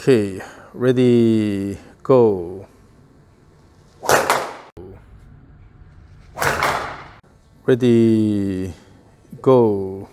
Okay, ready, go. Ready, go.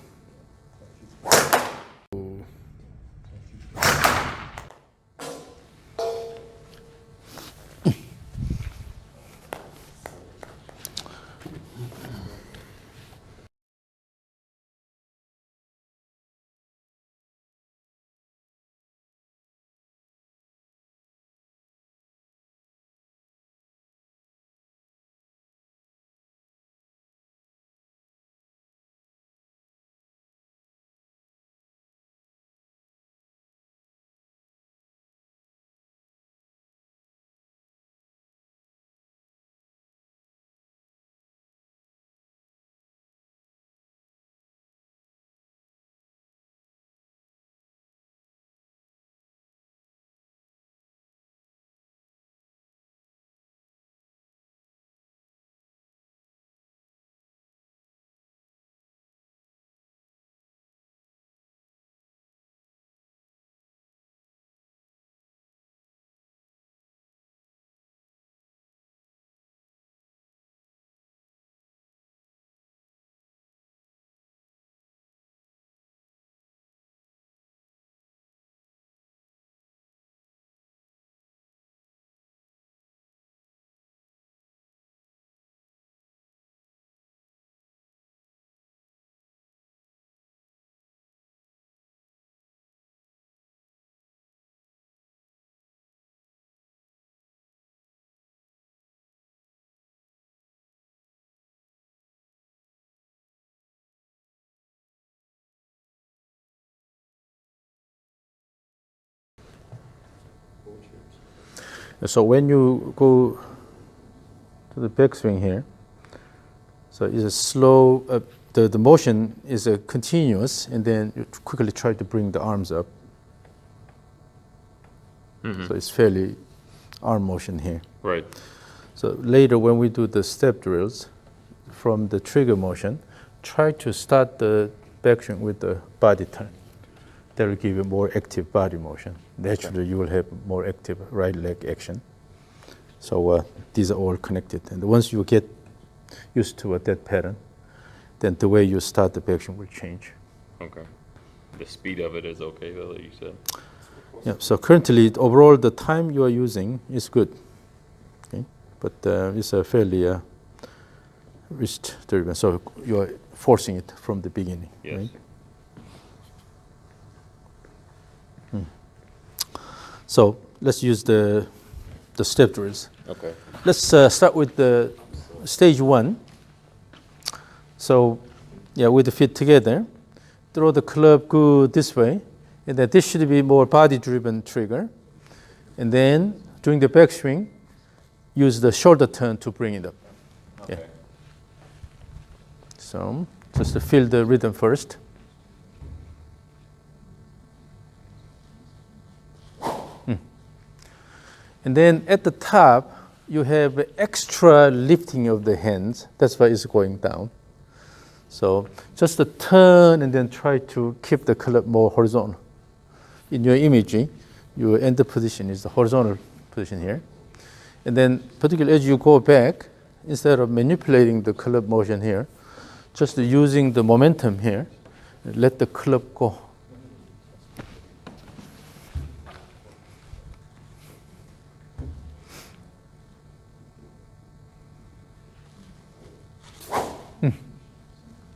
So when you go to the backswing here, so it's a slow, the motion is a continuous, and then you quickly try to bring the arms up. Mm-hmm. So it's fairly arm motion here. Right. So later when we do the step drills, from the trigger motion, try to start the backswing with the body turn. That will give you more active body motion. Naturally, you will have more active right leg action. So these are all connected. And once you get used to that pattern, then the way you start the backswing will change. Okay. The speed of it is okay, though, like you said. Yeah. So currently, overall, the time you are using is good. Okay. But it's a fairly wrist driven. So you are forcing it from the beginning. Yes. Right? So let's use the step drills. Okay. Let's start with the stage one. So, yeah, with the feet together, throw the club good this way, and then this should be more body-driven trigger. And then during the backswing, use the shoulder turn to bring it up. Okay. Yeah. So just to feel the rhythm first. And then at the top, you have extra lifting of the hands. That's why it's going down. So just a turn and then try to keep the club more horizontal. In your imaging, your end position is the horizontal position here. And then particularly as you go back, instead of manipulating the club motion here, just using the momentum here, let the club go.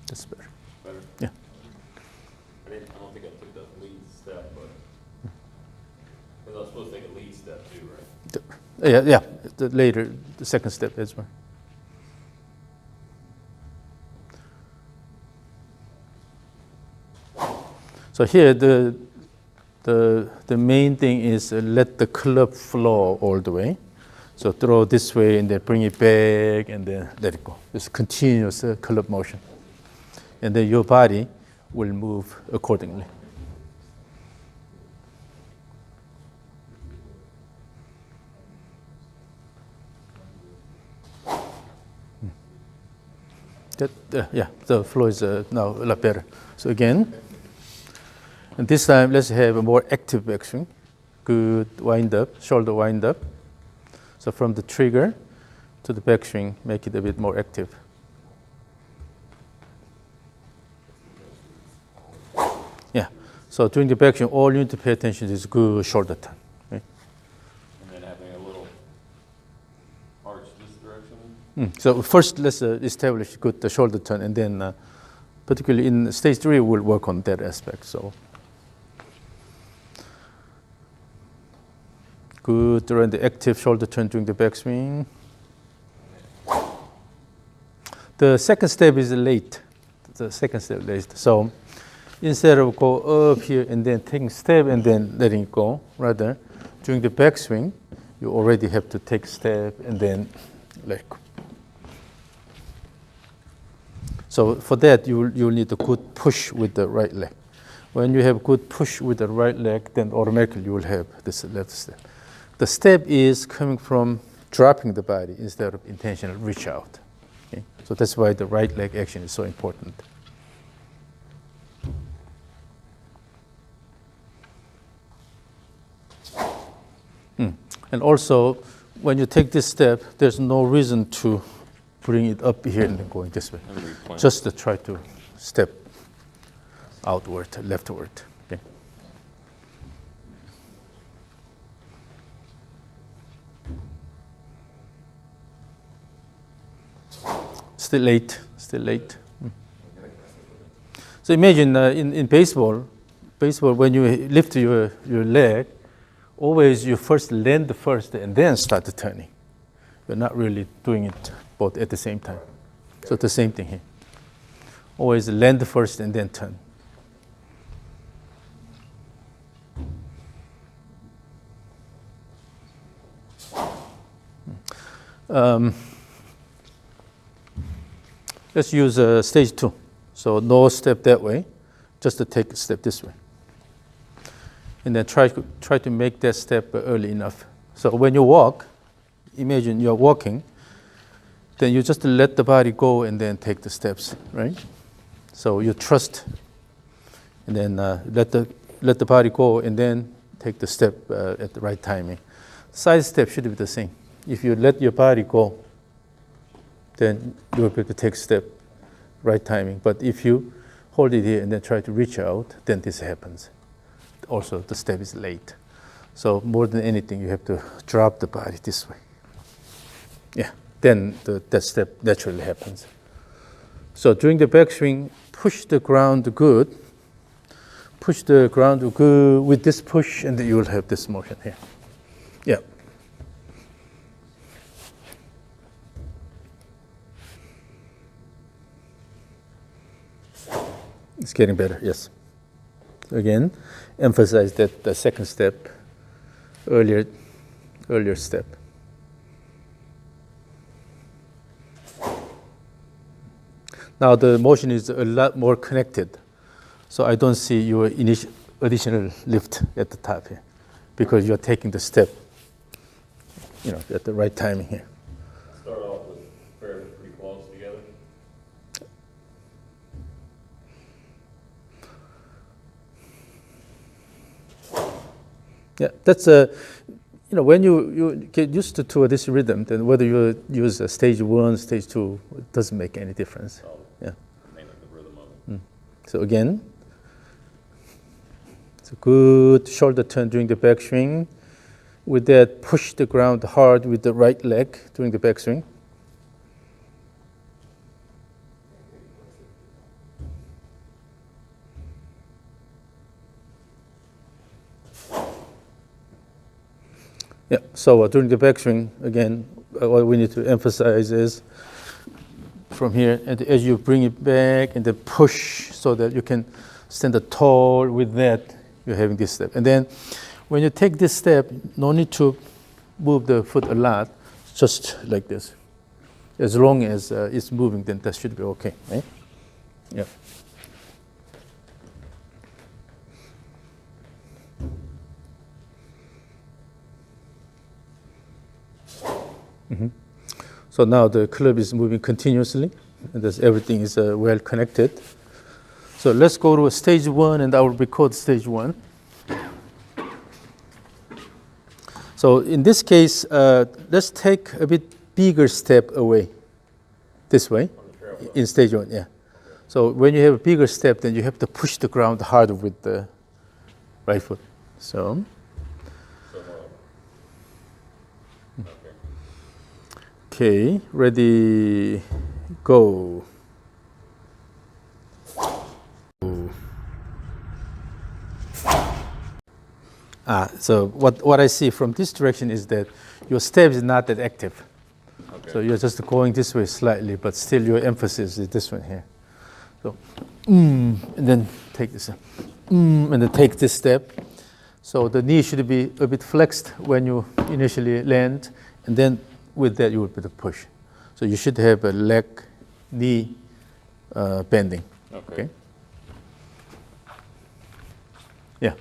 That's better. Better? Yeah. I don't think I took the lead step, but I was supposed to take a lead step too, right? Yeah. Later, the second step as well. So here, the main thing is let the club flow all the way. So throw this way and then bring it back and then let it go. It's continuous club motion. And then your body will move accordingly. Yeah, the flow is now a lot better. So again, and this time let's have a more active backswing. Good wind up, shoulder wind up. So from the trigger to the backswing, make it a bit more active. Yeah. So during the backswing, all you need to pay attention is good shoulder turn. Okay? And then having a little arch this direction. So first, let's establish good the shoulder turn, and then particularly in stage 3, we'll work on that aspect. So good around the active shoulder turn during the backswing. The second step is late. The second step is late. So instead of go up here and then taking step and then letting it go, rather during the backswing, you already have to take step and then let go. So for that, you'll need a good push with the right leg. When you have good push with the right leg, then automatically you will have this left step. The step is coming from dropping the body instead of intentional reach out. Okay? So that's why the right leg action is so important. And also, when you take this step, there's no reason to bring it up here and then going this way. Just to try to step outward, leftward. Okay. Still late, still late. So imagine in baseball, when you lift your leg, always you first land first and then start the turning. You're not really doing it both at the same time. So the same thing here. Always land first and then turn. Let's use stage 2. So no step that way, just to take a step this way. And then try to make that step early enough. So when you walk, imagine you're walking, then you just let the body go and then take the steps, right? So you trust, and then let the body go and then take the step at the right timing. Side step should be the same. If you let your body go, then you will be able to take step right timing. But if you hold it here and then try to reach out, then this happens. Also, the step is late. So more than anything, you have to drop the body this way. Yeah, then that step naturally happens. So during the backswing, push the ground good. Push the ground good with this push, and then you will have this motion here. Yeah. It's getting better, yes. Again, emphasize that the second step, earlier step. Now the motion is a lot more connected, so I don't see your additional lift at the top here, because you're taking the step, at the right timing here. Start off with pretty close together. Yeah, that's when you get used to this rhythm, then whether you use stage 1, stage 2, it doesn't make any difference. Oh, Yeah. mainly the rhythm of it. So again, it's a good shoulder turn during the backswing. With that, push the ground hard with the right leg during the backswing. Yeah, so during the backswing, again, what we need to emphasize is from here, and as you bring it back and then push so that you can stand tall with that, you're having this step. And then when you take this step, no need to move the foot a lot, just like this. As long as it's moving, then that should be okay, right? Yeah. So now the club is moving continuously, and thus everything is well connected. So let's go to stage 1, and I will record stage 1. So in this case, let's take a bit bigger step away, this way, in stage one, yeah. So when you have a bigger step, then you have to push the ground harder with the right foot. So, okay, ready, go. So what I see from this direction is that your step is not that active. Okay. So you're just going this way slightly, but still your emphasis is this one here. So, and then take this, and then take this step. So the knee should be a bit flexed when you initially land, and then with that you will be the push. So you should have a leg, knee bending. Okay. Yeah.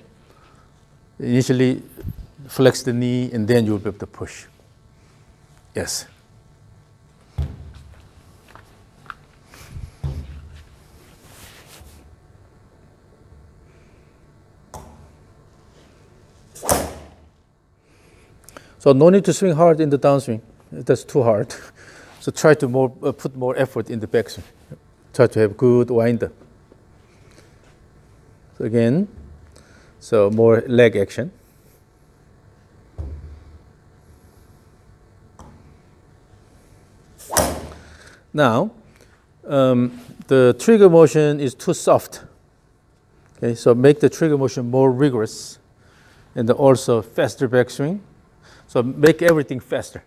Initially flex the knee, and then you'll be able to push. Yes. So no need to swing hard in the downswing. That's too hard. So try to put more effort in the backswing. Try to have good wind-up. So again, so more leg action. Now, the trigger motion is too soft. Okay, so make the trigger motion more rigorous, and also faster backswing. So make everything faster.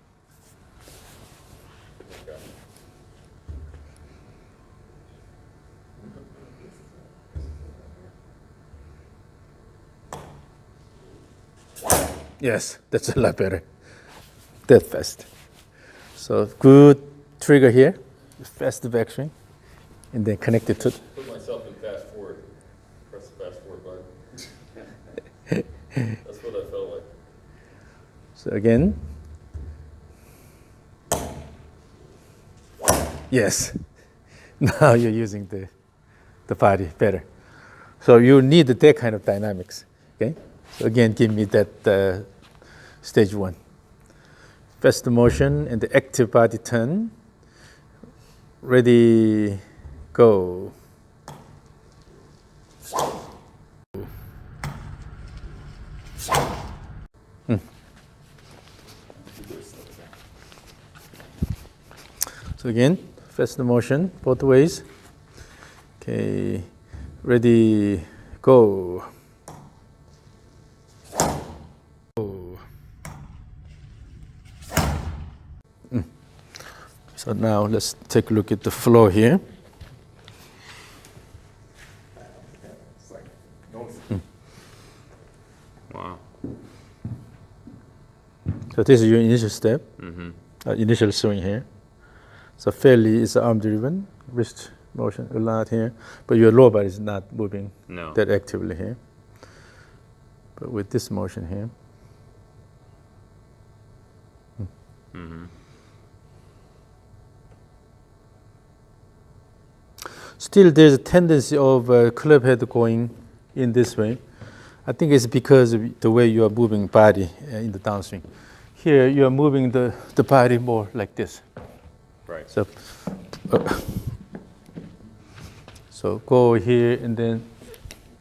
Yes, that's a lot better. That fast. So good trigger here, fast backswing, and then connect it to. Put myself in fast forward. Press the fast forward button. That's what I felt like. So again. Yes. Now you're using the body better. So you need that kind of dynamics. Okay. So again, give me that stage one. Fast motion and the active body turn. Ready, go. So again, fast motion both ways. Okay, ready, go. So now let's take a look at the flow here. Wow. So this is your initial step, initial swing here. So fairly it's arm driven, wrist motion a lot here, but your lower body is not moving that actively here. But with this motion here. Still, there's a tendency of club head going in this way. I think it's because of the way you are moving body in the downswing. Here, you are moving the body more like this. Right. So go here, and then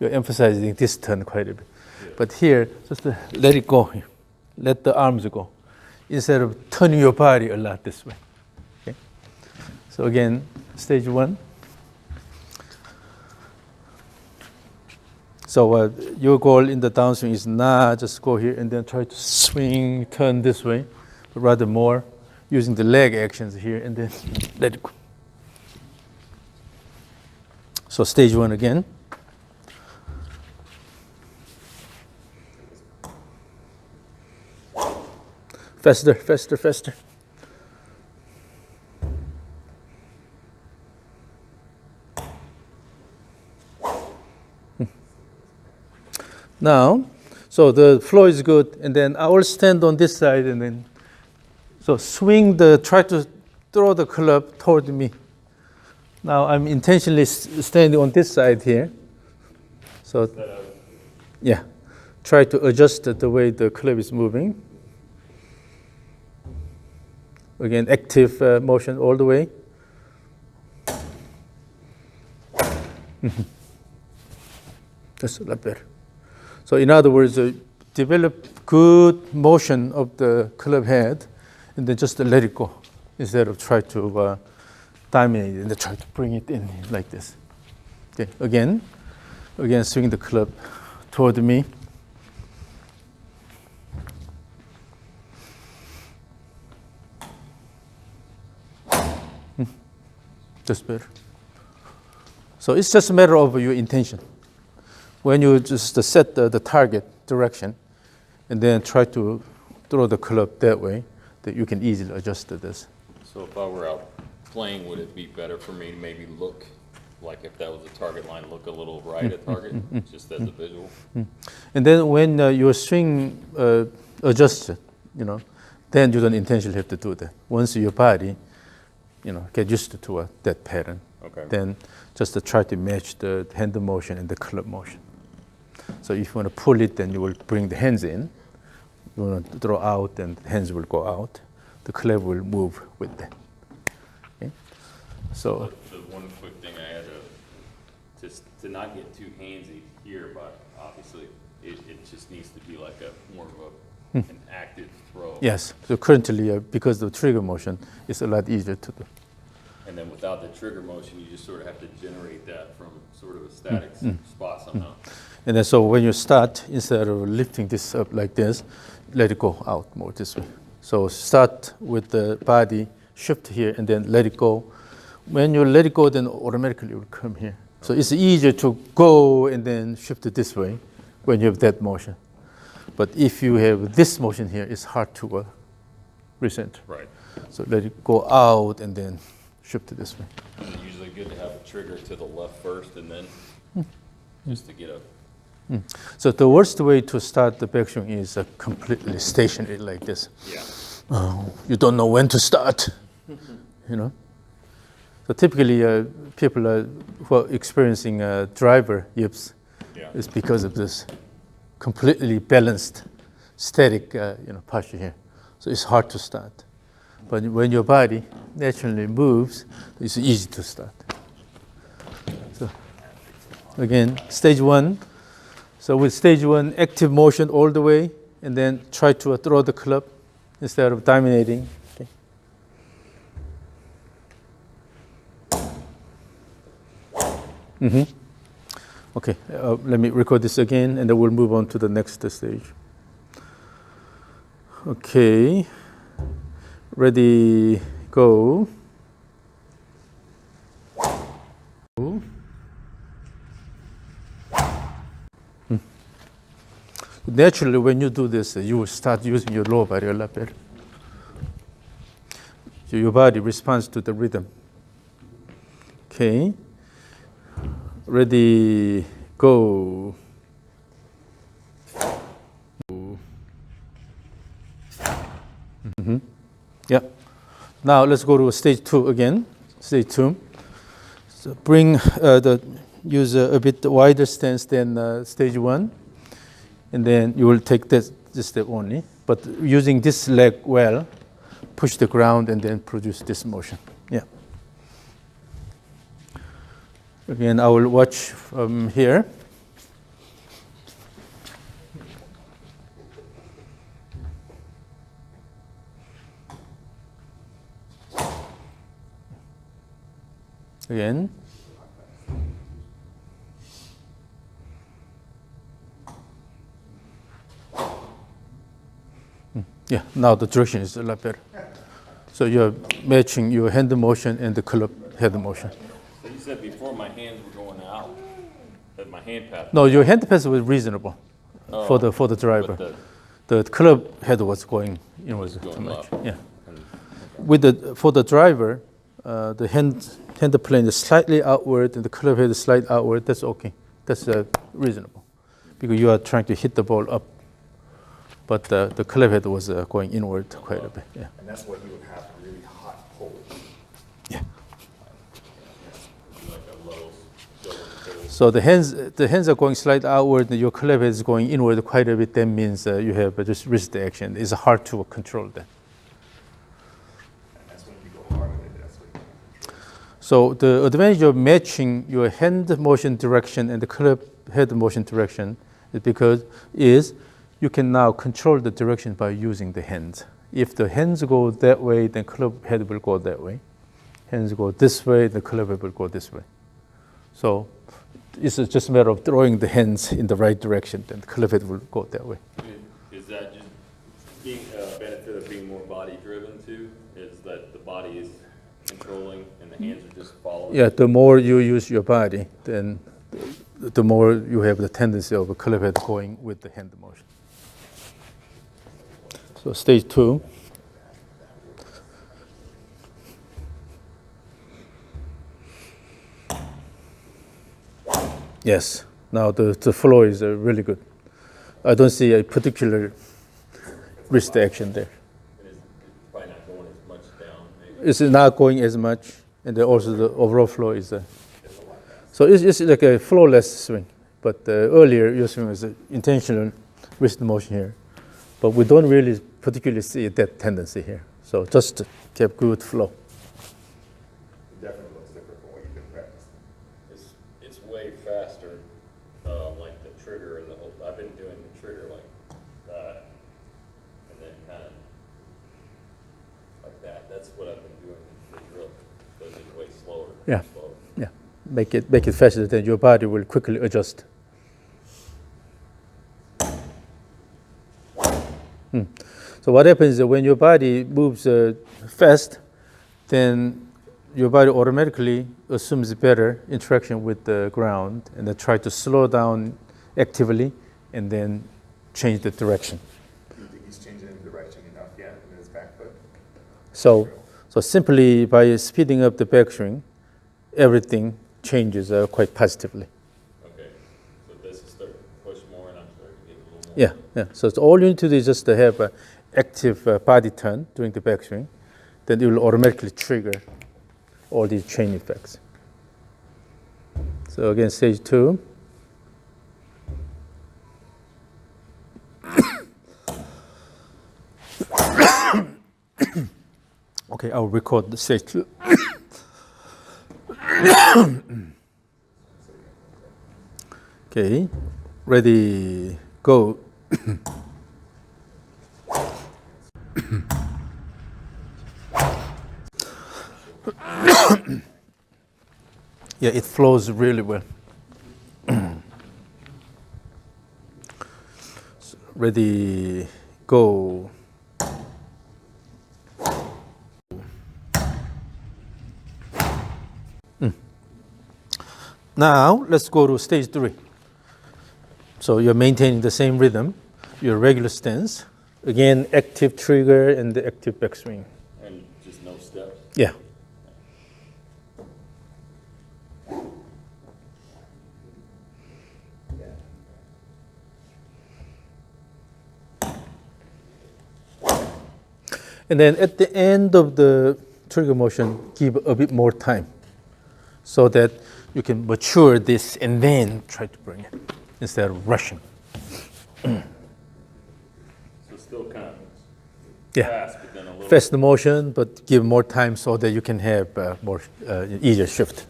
you're emphasizing this turn quite a bit. Yeah. But here, just let it go here. Let the arms go, instead of turning your body a lot this way. Okay. So again, stage one. So your goal in the downswing is not just go here and then try to swing, turn this way, but rather more using the leg actions here and then let it go. So stage one again. Faster, faster, faster. Now, so the flow is good, and then I will stand on this side, and then, so try to throw the club toward me. Now I'm intentionally standing on this side here. So, yeah, try to adjust the way the club is moving. Again, active motion all the way. That's a lot better. So in other words, develop good motion of the club head and then just let it go instead of try to dominate it and then try to bring it in like this. Okay, again, swing the club toward me. That's better. So it's just a matter of your intention. When you just set the target direction and then try to throw the club that way, that you can easily adjust to this. So if I were out playing, would it be better for me to maybe look, like if that was a target line, look a little right at target, just as a visual? And then when your swing adjusts, then you don't intentionally have to do that. Once your body, get used to that pattern, then just to try to match the hand motion and the club motion. So if you want to pull it, then you will bring the hands in. You want to throw out, and the hands will go out. The club will move with that. Okay? So the one quick thing I had to not get too handsy here, but obviously it just needs to be like more of an active throw. Yes. So currently, because of the trigger motion, it's a lot easier to do. And then without the trigger motion, you just sort of have to generate that from sort of a static spot somehow. And then so when you start, instead of lifting this up like this, let it go out more this way. So start with the body, shift here, and then let it go. When you let it go, then automatically it will come here. So it's easier to go and then shift it this way when you have that motion. But if you have this motion here, it's hard to recenter. Right. So let it go out and then shift it this way. Is it usually good to have a trigger to the left first and then just to get a... So the worst way to start the backswing is completely stationary like this. Yeah. You don't know when to start, So typically, people who are experiencing driver yips is because of this completely balanced, static, posture here. So it's hard to start. But when your body naturally moves, it's easy to start. So again, stage one. So with stage one, active motion all the way, and then try to throw the club instead of dominating. Okay. Okay, let me record this again, and then we'll move on to the next stage. Okay, ready, go. Naturally, when you do this, you will start using your lower body a lot better. So your body responds to the rhythm. Okay. Ready, go. Yeah. Now let's go to stage two again. Stage two. So use a bit wider stance than stage one. And then you will take this step only, but using this leg well, push the ground and then produce this motion. Yeah. Again, I will watch from here. Again. Yeah, now the direction is a lot better. So you're matching your hand motion and the club head motion. So you said before my hands were going out, that my hand path... No, your hand pass was reasonable for the driver. The club head was going inwards too much. Up. Yeah. For the driver, the hand plane is slightly outward and the club head is slightly outward. That's okay. That's reasonable because you are trying to hit the ball up. But the club head was going inward quite a bit. Yeah. And that's what you would have really hot poles. Yeah. Like a low pole. So the hands are going slightly outward, and your club head is going inward quite a bit. That means you have just wrist action. It's hard to control that. So the advantage of matching your hand motion direction and the club head motion direction is you can now control the direction by using the hands. If the hands go that way, then club head will go that way. Hands go this way, the club head will go this way. So it's just a matter of throwing the hands in the right direction, then the club head will go that way. Is that just being a benefit of being more body driven too? Is that the body is controlling and the hands are just following? Yeah, the more you use your body, then the more you have the tendency of a club head going with the hand motion. So stage 2. Yes, now the flow is really good. I don't see a particular wrist action there. It's probably not going as much down, maybe. It's not going as much, and then also the overall flow is. So it's like a flowless swing. But earlier your swing was intentional wrist motion here, but we don't really particularly see that tendency here. So just keep good flow. It definitely looks different from what you've been practicing. It's way faster, like the trigger and the whole, I've been doing the trigger like that, and then kind of like that. That's what I've been doing, the drill, but it's way slower. Yeah. Slower. Yeah, make it faster, then your body will quickly adjust. So what happens is that when your body moves fast, then your body automatically assumes better interaction with the ground and then try to slow down actively and then change the direction. Do you think he's changing the direction enough yet in his back foot? So simply by speeding up the backswing, everything changes quite positively. Okay, so this is starting to push more and I'm starting to get a little more. Yeah. So it's all you need to do is just to have an active body turn during the backswing, then it will automatically trigger all these chain effects. So again, stage 2. Okay, I'll record the stage 2. Okay, ready, go. Yeah, it flows really well. So, ready, go. Now, let's go to stage 3. So you're maintaining the same rhythm, your regular stance. Again, active trigger and the active backswing. And just no steps. Yeah. And then at the end of the trigger motion, give a bit more time so that you can mature this and then try to bring it instead of rushing. So still kind of Yeah. fast, but then a little. Fast motion, but give more time so that you can have more easier shift.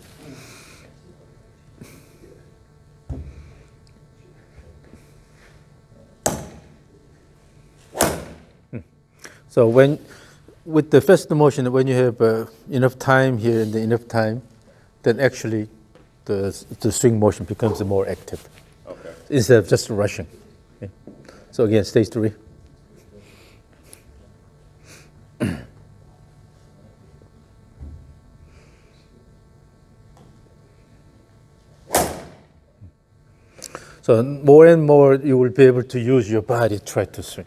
So with the fast motion, when you have enough time here and enough time, then actually the swing motion becomes more active Okay. instead of just rushing. Okay. So again, stage 3. So more and more you will be able to use your body to try to swing.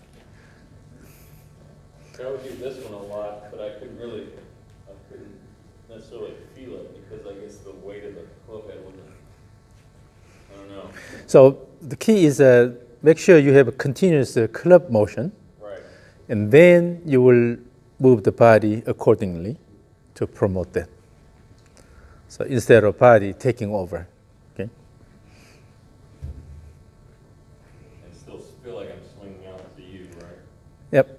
I would do this one a lot, but I couldn't necessarily feel it because I guess the weight of the club head wasn't, I don't know. So the key is make sure you have a continuous club motion, Right. and then you will move the body accordingly to promote that. So instead of body taking over, okay? And still feel like I'm swinging out to you, right? Yep.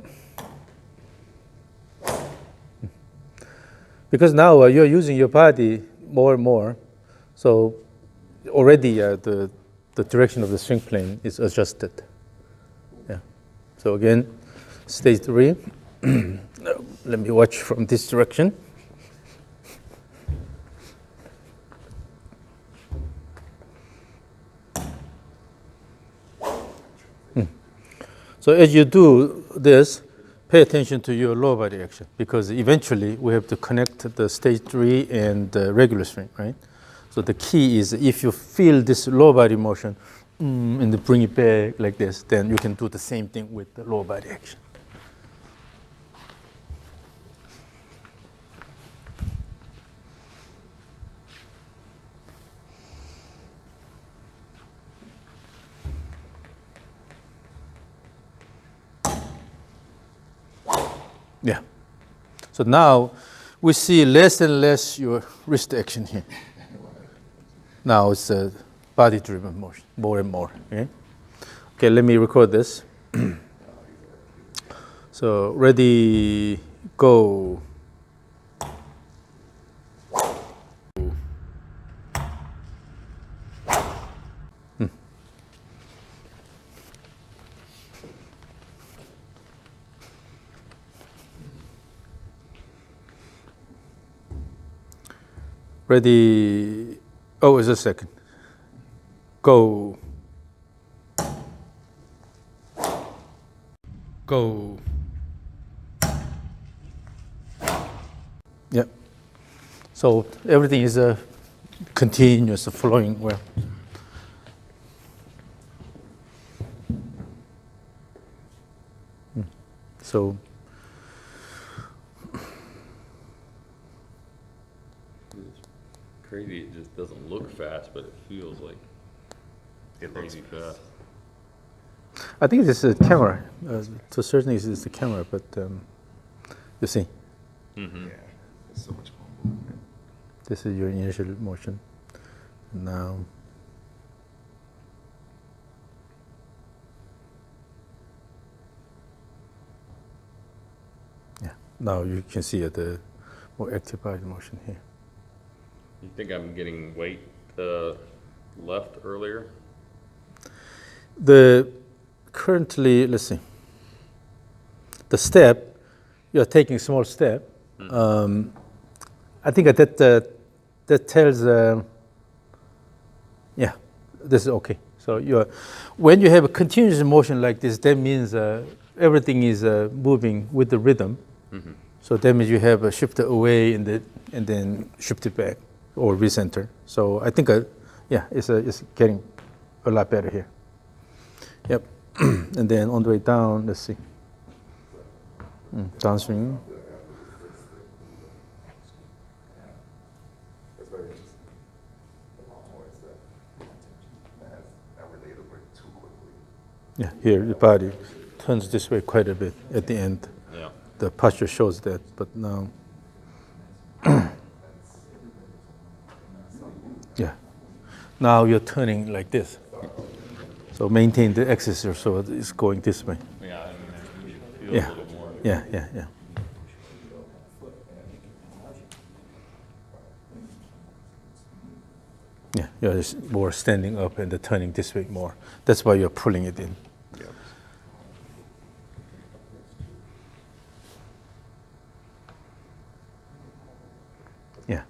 Because now you're using your body more and more, so already the direction of the swing plane is adjusted. Yeah. So again, stage 3. Let me watch from this direction. So as you do this, pay attention to your lower body action, because eventually we have to connect the stage 3 and the regular swing, right? So the key is if you feel this lower body motion and then bring it back like this, then you can do the same thing with the lower body action. Yeah. So now we see less and less your wrist action here. Now it's a body-driven motion, more and more. Okay. Okay. Let me record this. So ready, go. Ready, oh, it's a second. Go. Go. Yep. So everything is continuous, flowing well. So Crazy, it just doesn't look fast, but it feels like crazy fast. I think this is a camera. To a certain extent, it's the camera, but you see, Yeah, it's so much more. this is your initial motion. Now, yeah. Now you can see the more active body motion here. You think I'm getting weight left earlier? Currently, let's see. The step, you are taking a small step. I think that tells, yeah, this is okay. So when you have a continuous motion like this, that means everything is moving with the rhythm. Mm-hmm. So that means you have a shift away and then shift it back or recenter. So I think, yeah, it's getting a lot better here. Yep. And then on the way down, let's see. Downswing. That's very interesting. The long ways that I relate over too quickly. Yeah, here the body turns this way quite a bit at the end. Yeah. The posture shows that, but now, yeah. Now you're turning like this. So maintain the axis here, so it's going this way. Yeah, I mean, it feels Yeah. a little more. Yeah. Yeah, you're just more standing up and turning this way more. That's why you're pulling it in. Yep. Yeah.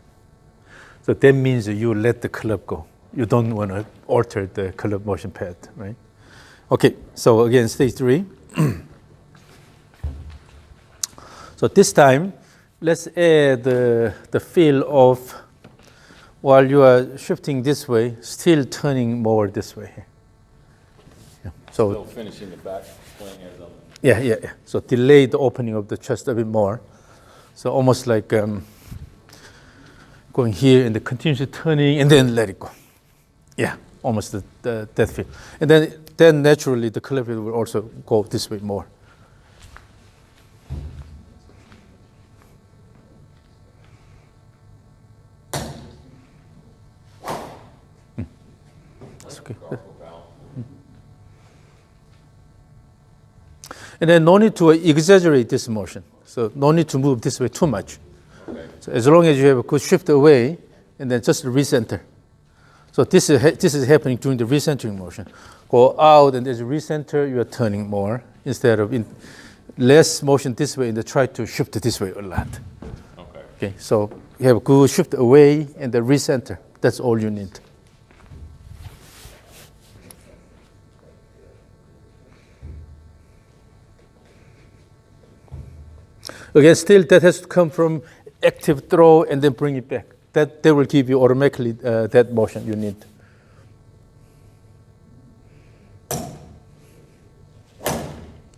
So that means that you let the club go. You don't want to alter the club motion path, right? Okay, so again, stage 3. So this time, let's add the feel of, while you are shifting this way, still turning more this way. Yeah. So Still finishing the back swing as I'm. yeah. So delay the opening of the chest a bit more. So almost like going here and the continuously turning and then let it go. Yeah, almost that feel. And then naturally the club will also go this way more. That's okay. And then no need to exaggerate this motion. So no need to move this way too much. Okay. So as long as you have a good shift away, and then just recenter. So this is happening during the recentering motion. Go out, and as you recenter, you are turning more instead of less motion this way, and then try to shift this way a lot. Okay, so you have a good shift away and then recenter. That's all you need. Again, still that has to come from active throw and then bring it back. That will give you automatically that motion you need.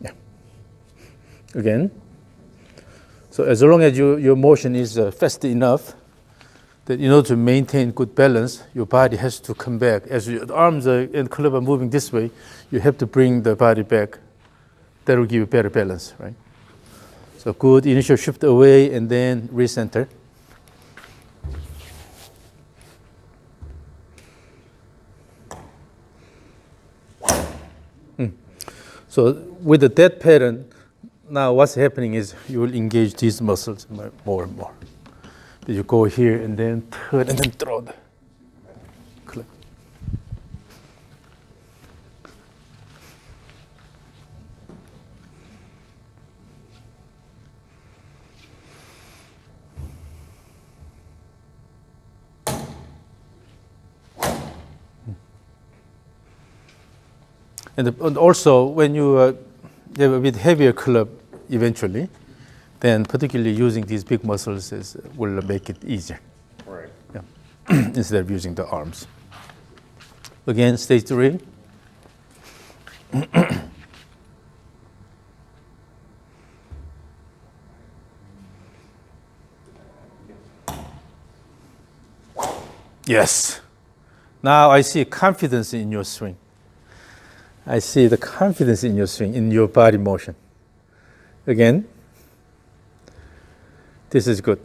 Yeah. Again. So as long as your motion is fast enough that in order to maintain good balance, your body has to come back. As your arms and club are moving this way, you have to bring the body back. That will give you better balance, right? So good initial shift away and then recenter. So with the dead pattern, now what's happening is you will engage these muscles more and more. You go here and then turn and then throw the club. And also when you have a bit heavier club eventually, then particularly using these big muscles will make it easier. Right. Yeah. Instead of using the arms. Again, stage 3. Yes. Now I see confidence in your swing. I see the confidence in your swing, in your body motion. Again, this is good.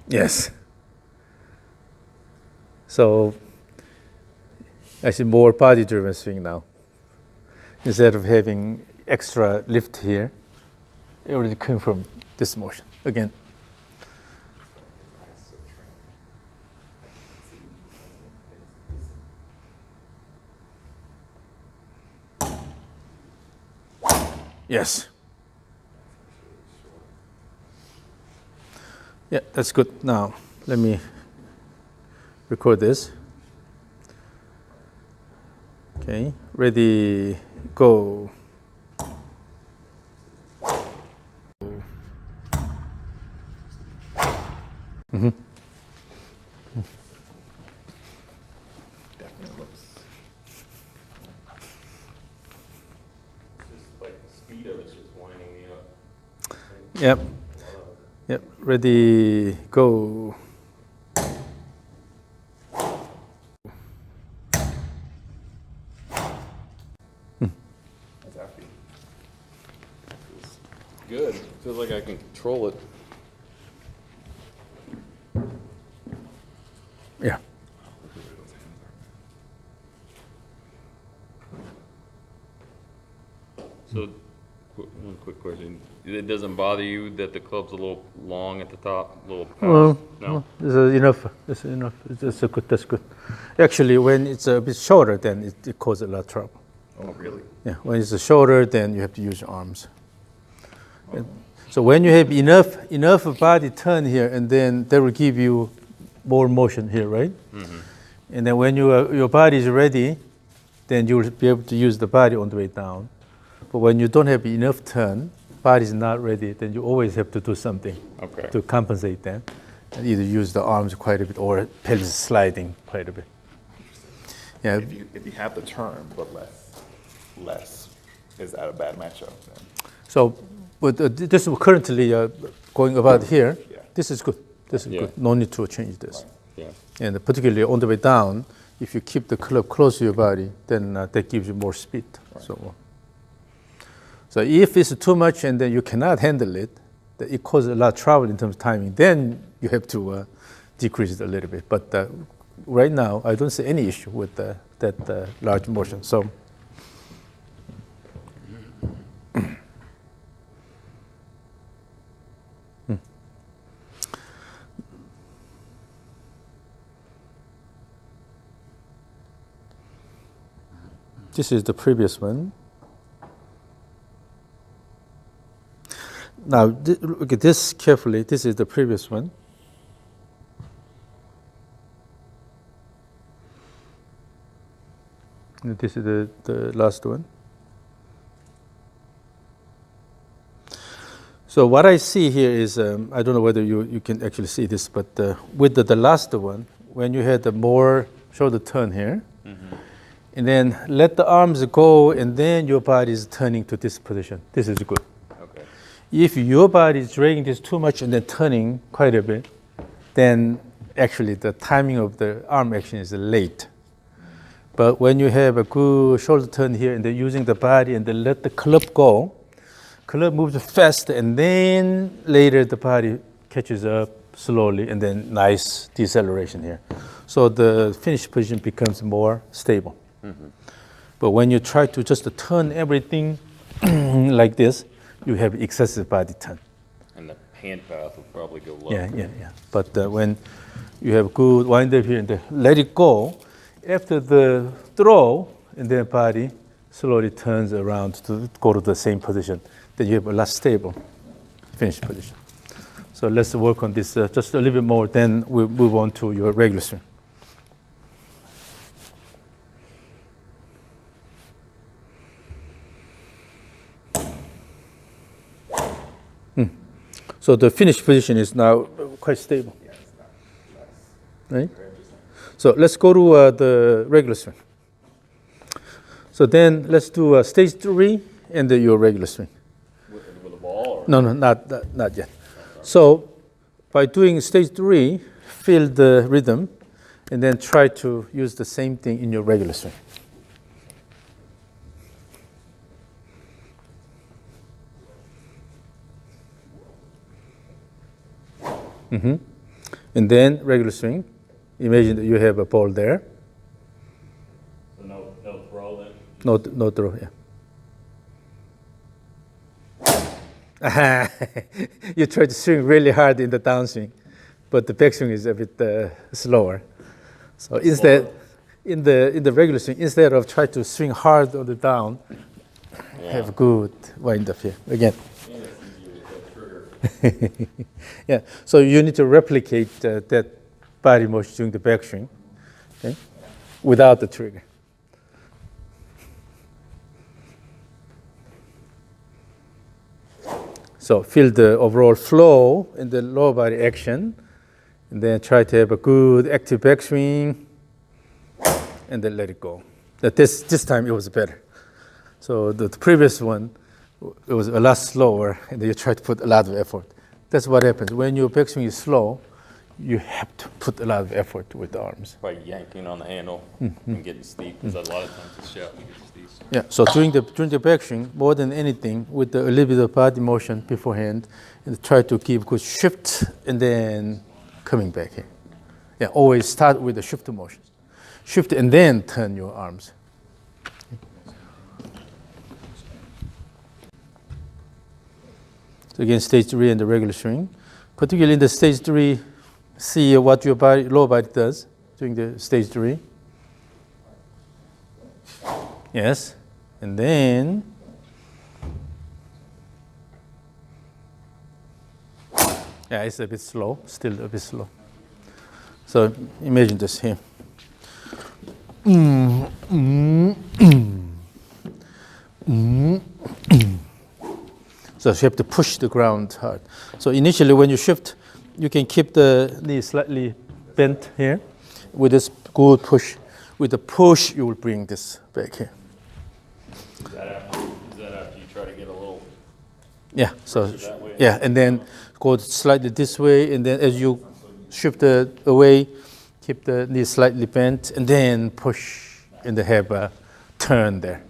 Yes. So I see more body-driven swing now. Instead of having extra lift here, it already came from this motion. Again. Yes. Yeah, that's good. Now, let me record this. Okay, ready, go. Mm-hmm. Definitely looks. Just like the speed of it's just winding me up. Yep. Yep. Ready, go. That's happy. Good. Feels like I can control it. Yeah. So, one quick question. It doesn't bother you that the club's a little long at the top, a little past? Well, No? this is enough. This is enough. That's good. That's good. Actually, when it's a bit shorter, then it causes a lot of trouble. Oh, really? Yeah. When it's shorter, then you have to use your arms. And so when you have enough body turn here, and then that will give you more motion here, right? Mm-hmm. And then when your body is ready, then you will be able to use the body on the way down. But when you don't have enough turn, body is not ready, then you always have to do something Okay. to compensate that. And either use the arms quite a bit or pelvis sliding quite a bit. Yeah. If you have the turn but less, is that a bad matchup then? So, but this is currently going about here. Yeah. This is good. This is Yeah. good. No need to change this. Yeah. And particularly on the way down, if you keep the club close to your body, then that gives you more speed. Right. So if it's too much and then you cannot handle it, that it causes a lot of trouble in terms of timing, then you have to decrease it a little bit. But right now, I don't see any issue with that large motion. So This is the previous one. Now, look at this carefully. This is the previous one. And this is the last one. So what I see here is, I don't know whether you can actually see this, but with the last one, when you had the more shoulder turn here, and then let the arms go, and then your body is turning to this position. This is good. Okay. If your body is dragging this too much and then turning quite a bit, then actually the timing of the arm action is late. But when you have a good shoulder turn here and then using the body and then let the club go, club moves fast and then later the body catches up slowly and then nice deceleration here. So the finish position becomes more stable. But when you try to just turn everything like this, you have excessive body turn. And the hand path will probably go low. Yeah. But when you have good wind up here and then let it go, after the throw, and then body slowly turns around to go to the same position, then you have a less stable finish position. So let's work on this just a little bit more, then we'll move on to your regular swing. So the finish position is now quite stable. Yeah, it's not less. Right? Very interesting. So let's go to the regular swing. So then let's do stage 3 and your regular swing. With a ball? Or? No, not yet. So by doing stage 3, feel the rhythm and then try to use the same thing in your regular swing. And then regular swing. Imagine that you have a ball there. So no throw then? No throw, yeah. You try to swing really hard in the downswing, but the backswing is a bit slower. So instead, in the regular swing, instead of try to swing hard on the down, have good wind up here again. Yeah, so you need to replicate that body motion during the backswing, okay, without the trigger. So feel the overall flow in the lower body action, and then try to have a good active backswing, and then let it go. That this time it was better. So the previous one, it was a lot slower, and then you try to put a lot of effort. That's what happens. When your backswing is slow, you have to put a lot of effort with the arms. By yanking on the handle and getting steep, because a lot of times the shot gets steep. Yeah, so during the backswing, more than anything, with a little bit of body motion beforehand, and try to give good shift, and then coming back here. Yeah, always start with the shift motion. Shift and then turn your arms. So again, stage 3 and the regular swing. Particularly in the stage 3, see what your lower body does during the stage 3. Yes, and then yeah, it's a bit slow, still a bit slow. So imagine this here. So you have to push the ground hard. So initially when you shift, you can keep the knee slightly bent here. With this good push, with the push you will bring this back here. Is that after you try to get a little... Yeah, so that way? yeah, and then go slightly this way, and then as you shift it away, keep the knee slightly bent, and then push, and then have a turn there.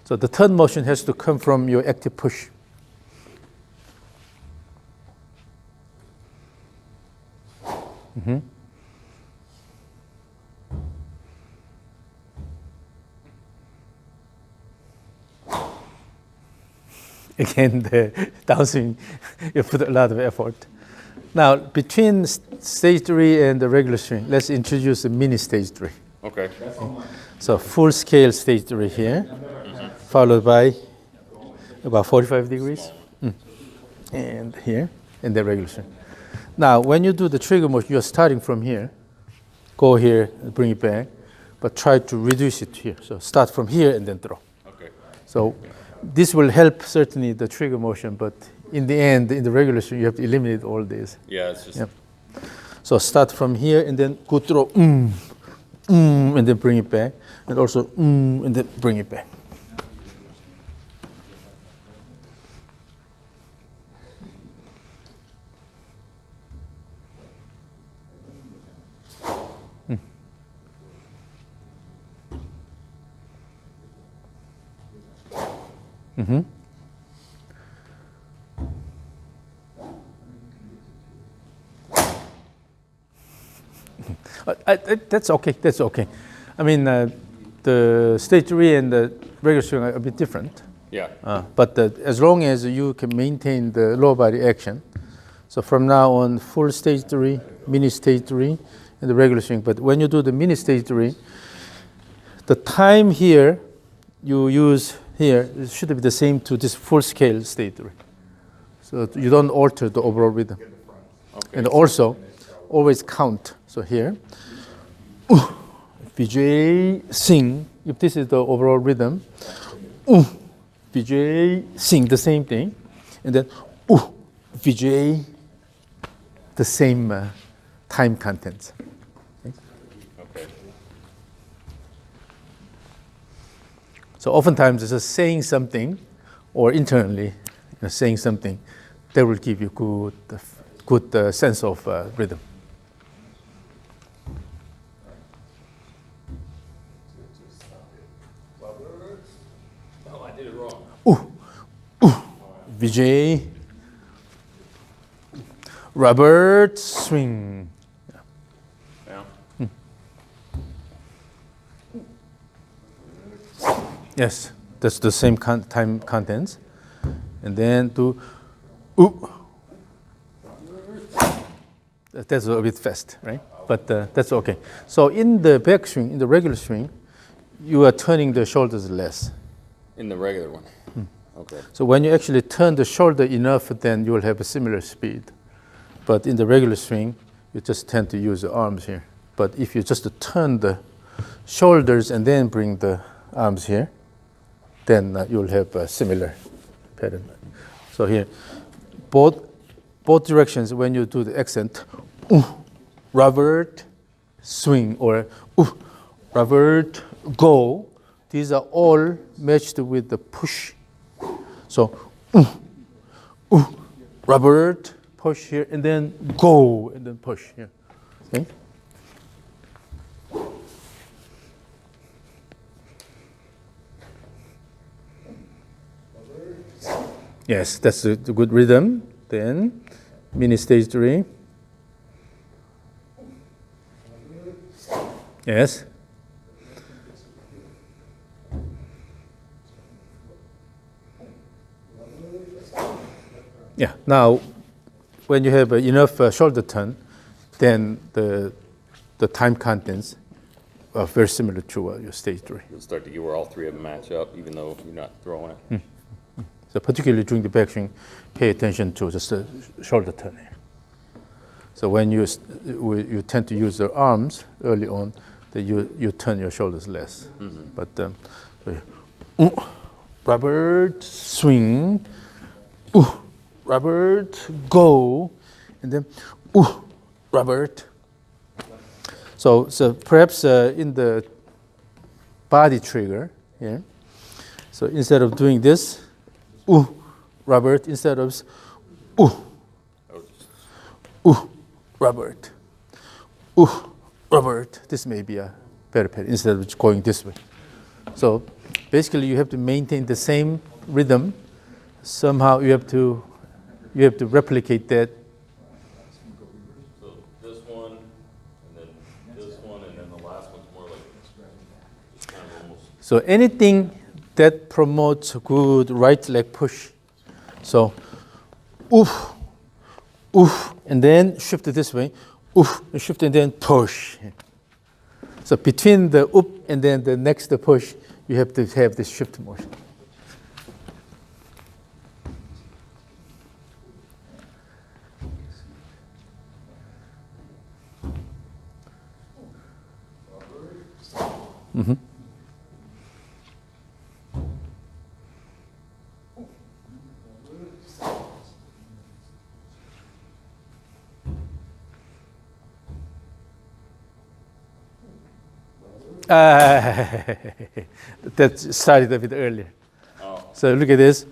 So the turn motion has to come from your active push. Again, the downswing, you put a lot of effort. Now, between stage 3 and the regular swing, let's introduce a mini stage 3. Okay. So full scale stage 3 here, followed by about 45 degrees. And here, and the regular swing. Now, when you do the trigger motion, you're starting from here, go here, and bring it back, but try to reduce it here. So start from here and then throw. Okay. So this will help certainly the trigger motion, but in the end, in the regular swing, you have to eliminate all this. Yeah, it's just. Yep. So start from here and then go throw, and then bring it back, and also and then bring it back. That's okay. That's okay. I mean, the stage 3 and the regular swing are a bit different. Yeah. But as long as you can maintain the lower body action, so from now on, full stage 3, mini stage 3, and the regular swing. But when you do the mini stage 3, the time here you use here it should be the same to this full scale stage 3. So you don't alter the overall rhythm. Okay. And also, always count. So here, BJ sing. If this is the overall rhythm, BJ sing the same thing, and then BJ the same time contents. Okay. So oftentimes it's just saying something, or internally saying something, that will give you good sense of rhythm. Oh, I did it wrong. Vijay, Robert, swing. Yeah. Yes, that's the same time contents. And then do, that's a bit fast, right? But that's okay. So in the back swing, in the regular swing, you are turning the shoulders less. In the regular one. Okay. So when you actually turn the shoulder enough, then you will have a similar speed. But in the regular swing, you just tend to use the arms here. But if you just turn the shoulders and then bring the arms here, then you'll have a similar pattern. So here, both directions when you do the accent, Robert, swing, or Robert, go, these are all matched with the push. So, Robert, push here, and then go, and then push here. Okay? Yes, that's a good rhythm. Then, mini stage 3. Yes. Yeah. Now, when you have enough shoulder turn, then the time contents are very similar to your stage 3. You'll start to get where all three of them match up, even though you're not throwing it. So particularly during the backswing, pay attention to just the shoulder turn. So when you tend to use the arms early on, that you turn your shoulders less. But Robert, swing, Robert, go, and then Robert. So perhaps in the body trigger here, so instead of doing this, Robert, instead of Robert, Robert, this may be a better pattern instead of going this way. So basically you have to maintain the same rhythm. Somehow you have to replicate that. So this one, and then this one, and then the last one's more like kind of almost. So anything that promotes good right leg push. So and then shift it this way, and shift and then push. So between the up and then the next push, you have to have this shift motion. Mm-hmm. That started a bit earlier. Oh. So look at this.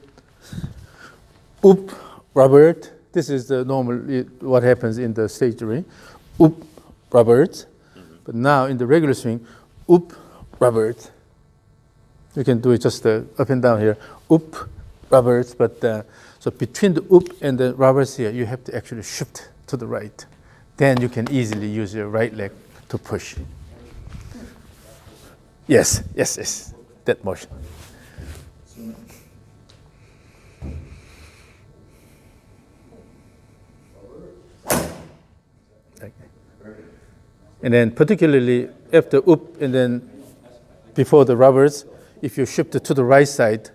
Oop, Robert. This is the normal, what happens in the stage 3. Oop, Robert. Mm-hmm. But now in the regular swing, oop, Robert. You can do it just up and down here. Oop, Robert. But so between the oop and the Roberts here, you have to actually shift to the right. Then you can easily use your right leg to push. Yes, yes, yes. That motion. Okay. And then particularly after up and then before the rubbers, if you shift it to the right side,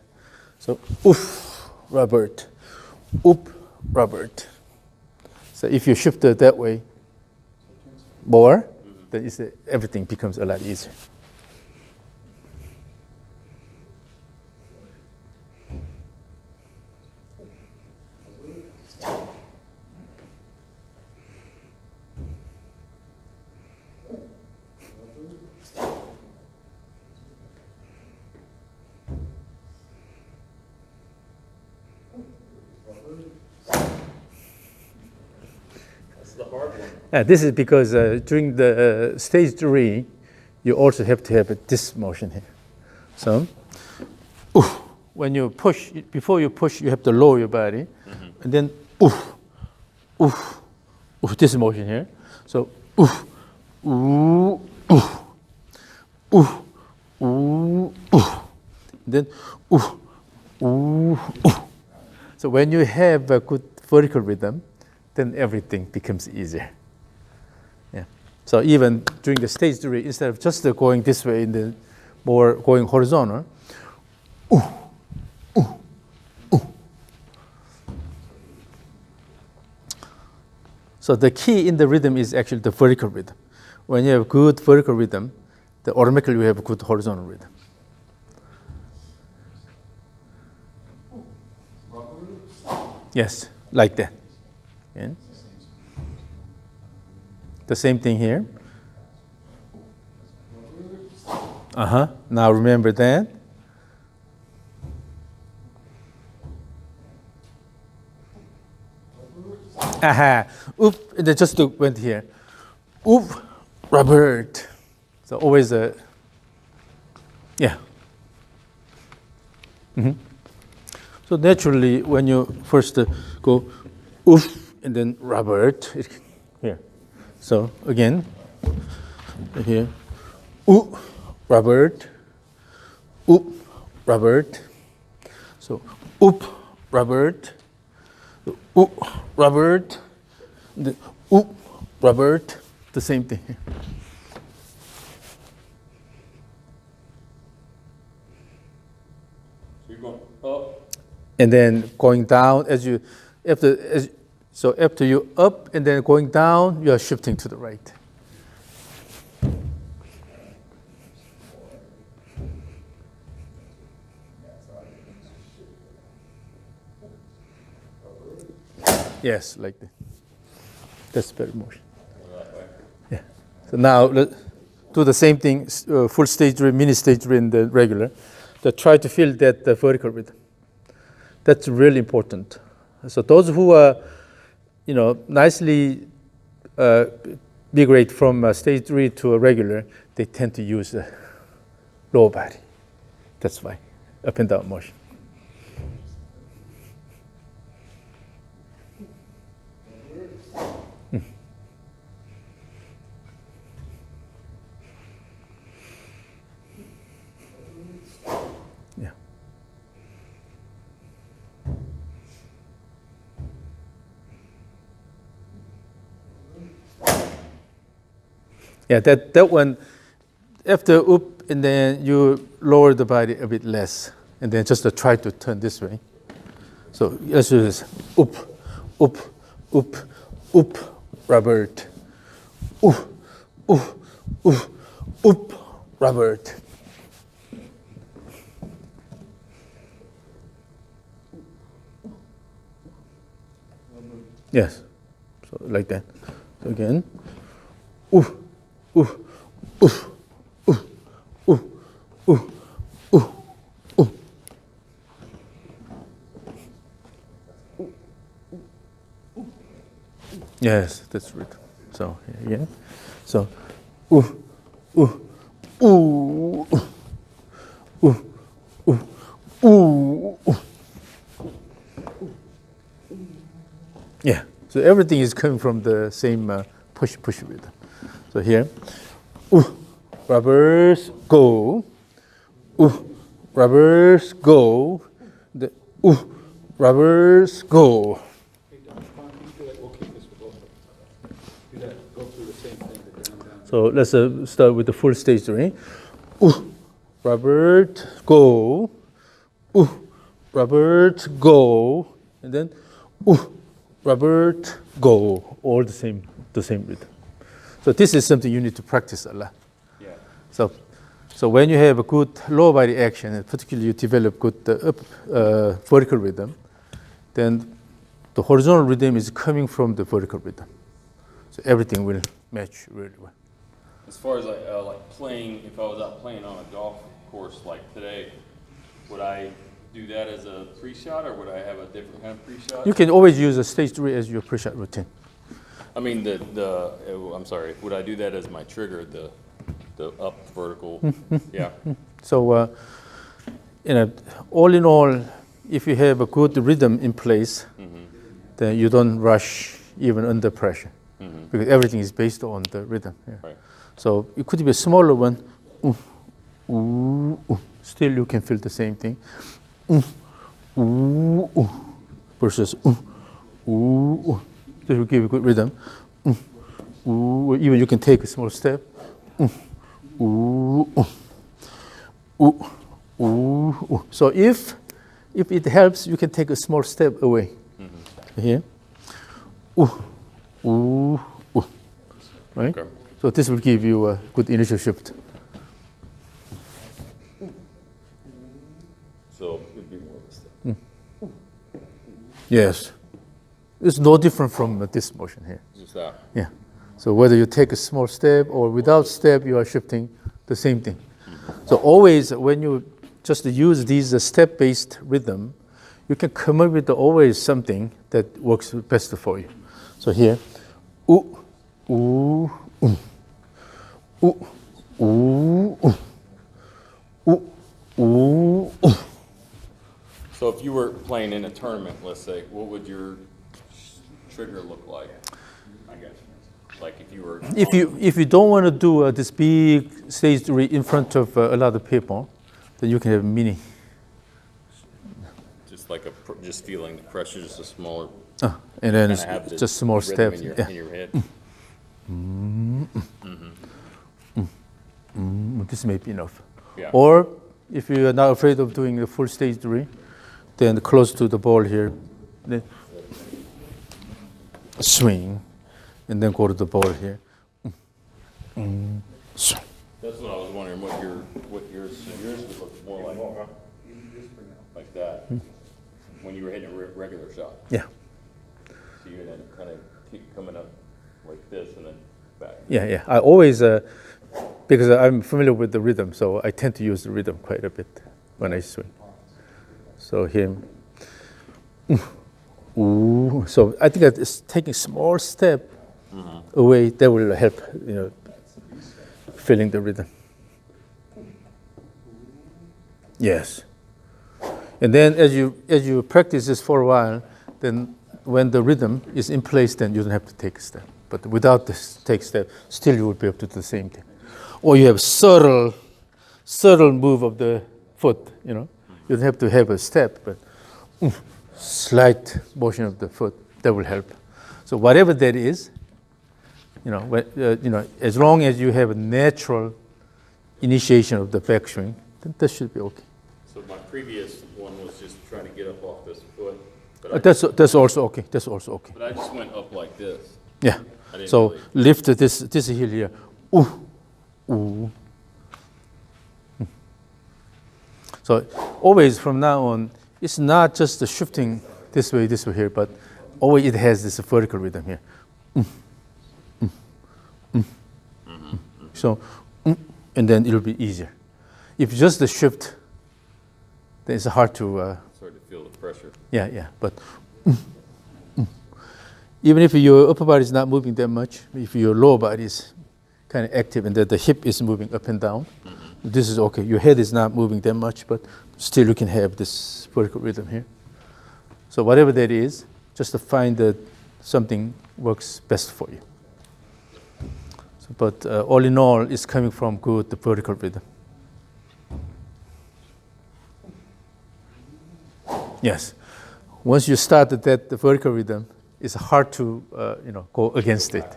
so oof, Robert, oop, Robert. So if you shift it that way more, then everything becomes a lot easier. The hard one. This is because during the stage 3, you also have to have this motion here. So, when you push, before you push, you have to lower your body, and then this motion here. So, then So when you have a good vertical rhythm, then everything becomes easier. Yeah. So even during the stage 3, instead of just going this way and then more going horizontal, So the key in the rhythm is actually the vertical rhythm. When you have good vertical rhythm, then automatically you have a good horizontal rhythm. Yes, like that. Yeah. The same thing here. Now remember that. Oop, and then just went here. Oop, Robert. So always a, yeah. So naturally, when you first go oof, and then Robert, here. So again, here, ooh, Robert, oop, Robert. So oop, Robert, oop, Robert, the oop, Robert, the same thing. So you're going up. And then going down so after you up and then going down, you are shifting to the right. Yes, like that. That's better motion. Yeah. So now let's do the same thing, full stage rhythm, mini stage rhythm, the regular. So try to feel that the vertical rhythm. That's really important. So those who are, nicely migrate from stage 3 to a regular, they tend to use the lower body. That's why, up and down motion. Yeah. Yeah, that one, after up, and then you lower the body a bit less, and then just try to turn this way. So let's do this. Up, up, up, up, Robert. Up, up, up, up, Robert. Yes, so like that. So again. Yes, that's right. So yeah. So yeah. So everything is coming from the same push rhythm. So here, rubbers go, rubbers go, the rubbers go. So let's start with the full stage 3. Robert, go. Robert, go. And then, Robert, go. All the same rhythm. So this is something you need to practice a lot. Yeah. So when you have a good lower body action, and particularly you develop good vertical rhythm, then the horizontal rhythm is coming from the vertical rhythm. So everything will match really well. As far as like playing, if I was out playing on a golf course like today, would I do that as a pre-shot, or would I have a different kind of pre-shot? You can always use a stage 3 as your pre-shot routine. I mean I'm sorry. Would I do that as my trigger? The up vertical. Yeah. So all in all, if you have a good rhythm in place, then you don't rush even under pressure, because everything is based on the rhythm. Yeah. Right. So it could be a smaller one. Still, you can feel the same thing. Versus this will give you good rhythm. Even you can take a small step. So if it helps, you can take a small step away. Here. Right? Okay. So this will give you a good initial shift. So it'd be more of a step. Yes. It's no different from this motion here. Just that. Yeah. So whether you take a small step or without step, you are shifting the same thing. So always when you just use these step-based rhythm, you can come up with always something that works best for you. So here, So if you were playing in a tournament, let's say, what would your trigger look like? I guess. Like if you were. If you don't want to do this big stage 3 in front of a lot of people, then you can have mini. Just like just feeling the pressure, just a smaller. And then Kinda have it's just small rhythm steps. in your, Yeah. in your head. This may be enough. Yeah. Or if you are not afraid of doing the full stage 3, then close to the ball here, then swing, and then go to the ball here. Swing. That's what I was wondering. What yours would look more like that when you were hitting a regular shot. Yeah. So you then kind of keep coming up like this and then back. Yeah. I always, because I'm familiar with the rhythm, so I tend to use the rhythm quite a bit when I swing. So here, so I think that is taking small step away, that will help, feeling the rhythm. Yes. And then as you practice this for a while, then when the rhythm is in place, then you don't have to take a step. But without this take step, still you will be able to do the same thing. Or you have subtle move of the foot, You don't have to have a step, but slight motion of the foot, that will help. So whatever that is, as long as you have a natural initiation of the backswing, then that should be okay. So my previous one was just trying to get up off this foot, but That's also okay. That's also okay. I just went up like this. Yeah. I didn't So really- lift this heel here. Ooh, ooh. So always from now on, it's not just the shifting this way here, but always it has this vertical rhythm here. So, and then it'll be easier. If just the shift, then it's hard to. Started to feel the pressure. Yeah. But even if your upper body is not moving that much, if your lower body is kind of active and the hip is moving up and down, this is okay. Your head is not moving that much, but still you can have this vertical rhythm here. So whatever that is, just to find that something works best for you. So, but all in all, it's coming from good the vertical rhythm. Yes. Once you start the vertical rhythm, it's hard to go against it.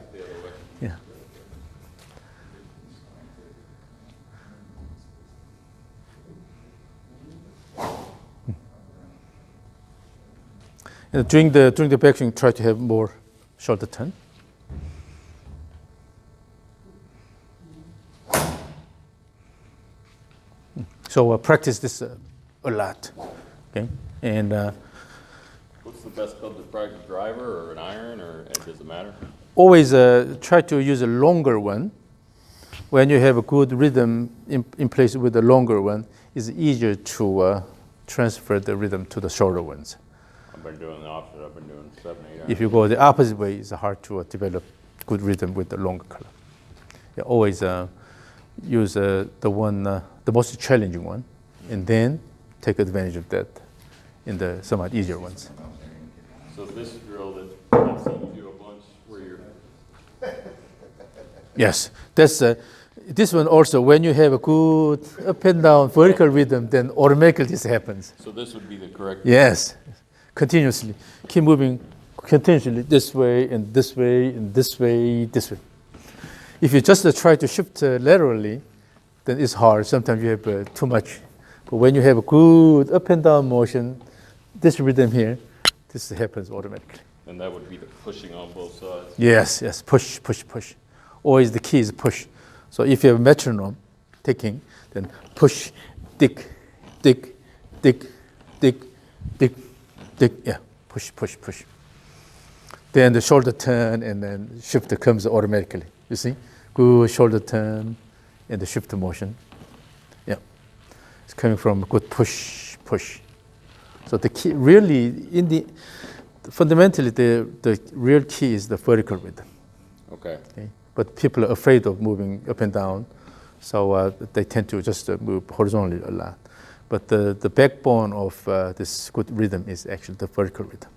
Yeah. During the backswing, try to have more shoulder turn. So practice this a lot, okay? And What's the best club to practice, driver or an iron, or does it matter? always try to use a longer one. When you have a good rhythm in place with the longer one, it's easier to transfer the rhythm to the shorter ones. I've been doing the opposite. I've been doing 7, 8 If you go the opposite way, it's hard to develop good rhythm with the longer club. Yeah, always use the most challenging one, and then take advantage of that in the somewhat easier ones. So this drill that I've seen you do a bunch where you're Yes, that's this one also. When you have a good up and down vertical rhythm, then automatically this happens. so this would be the correct. Yes, continuously. Keep moving continuously this way and this way and this way, this way. If you just try to shift laterally, then it's hard. Sometimes you have too much. But when you have a good up and down motion, this rhythm here, this happens automatically. And that would be the pushing on both sides. Yes, push, push, push. Always the key is push. So if you have a metronome ticking, then push, tick, tick, tick, tick, tick, tick. Yeah, push, push, push. Then the shoulder turn and then shifter comes automatically. You see? Good shoulder turn and the shifter motion. Yeah. It's coming from a good push, push. So the key really fundamentally the real key is the vertical rhythm. Okay. Okay? But people are afraid of moving up and down, so they tend to just move horizontally a lot. But the backbone of this good rhythm is actually the vertical rhythm.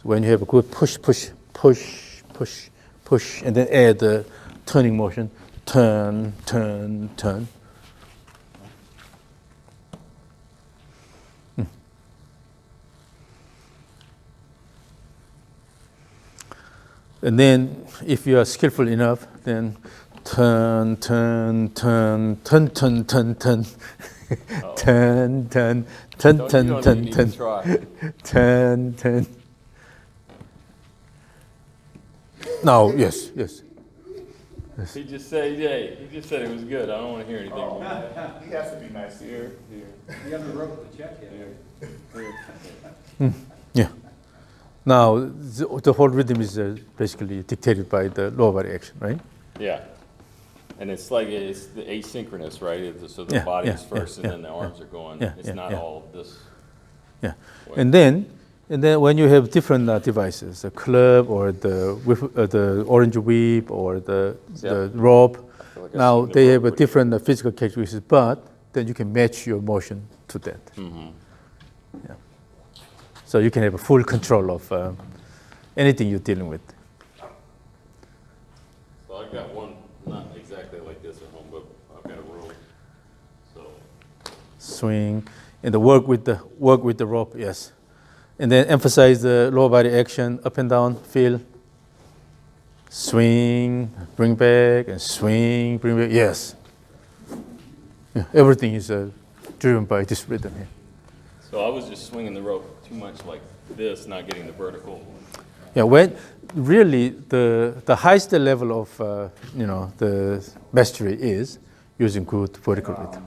So when you have a good push, push, push, push, push, and then add the turning motion, turn, turn, turn. And then, if you are skillful enough, then turn, turn, turn, turn, turn, turn, turn, turn, turn, turn, Don't, turn, you don't turn, even need turn, to try. turn, turn. No, yes. He just said it was good. I don't want to hear anything more. He has to be nice here. You haven't wrote the check yet. Yeah. Now, the whole rhythm is basically dictated by the lower body action, right? Yeah. And it's like it's the asynchronous, right? So the Yeah, body yeah, is first, yeah, and then the arms are going. yeah, It's yeah, not yeah. all this. Yeah. way. And then when you have different devices, the club or the orange whip or the rope, I feel like I've now seen the they rope have a with- different physical characteristics, but then you can match your motion to that. Mhm. Yeah. So you can have a full control of anything you're dealing with. So I've got one, not exactly like this at home, but I've got a rope. So Swing and the work with the rope, yes. And then emphasize the lower body action, up and down, feel. Swing, bring back, and swing, bring back, yes. Yeah, everything is driven by this rhythm here. So I was just swinging the rope too much like this, not getting the vertical. Yeah, when really the highest level of the mastery is using good vertical rhythm.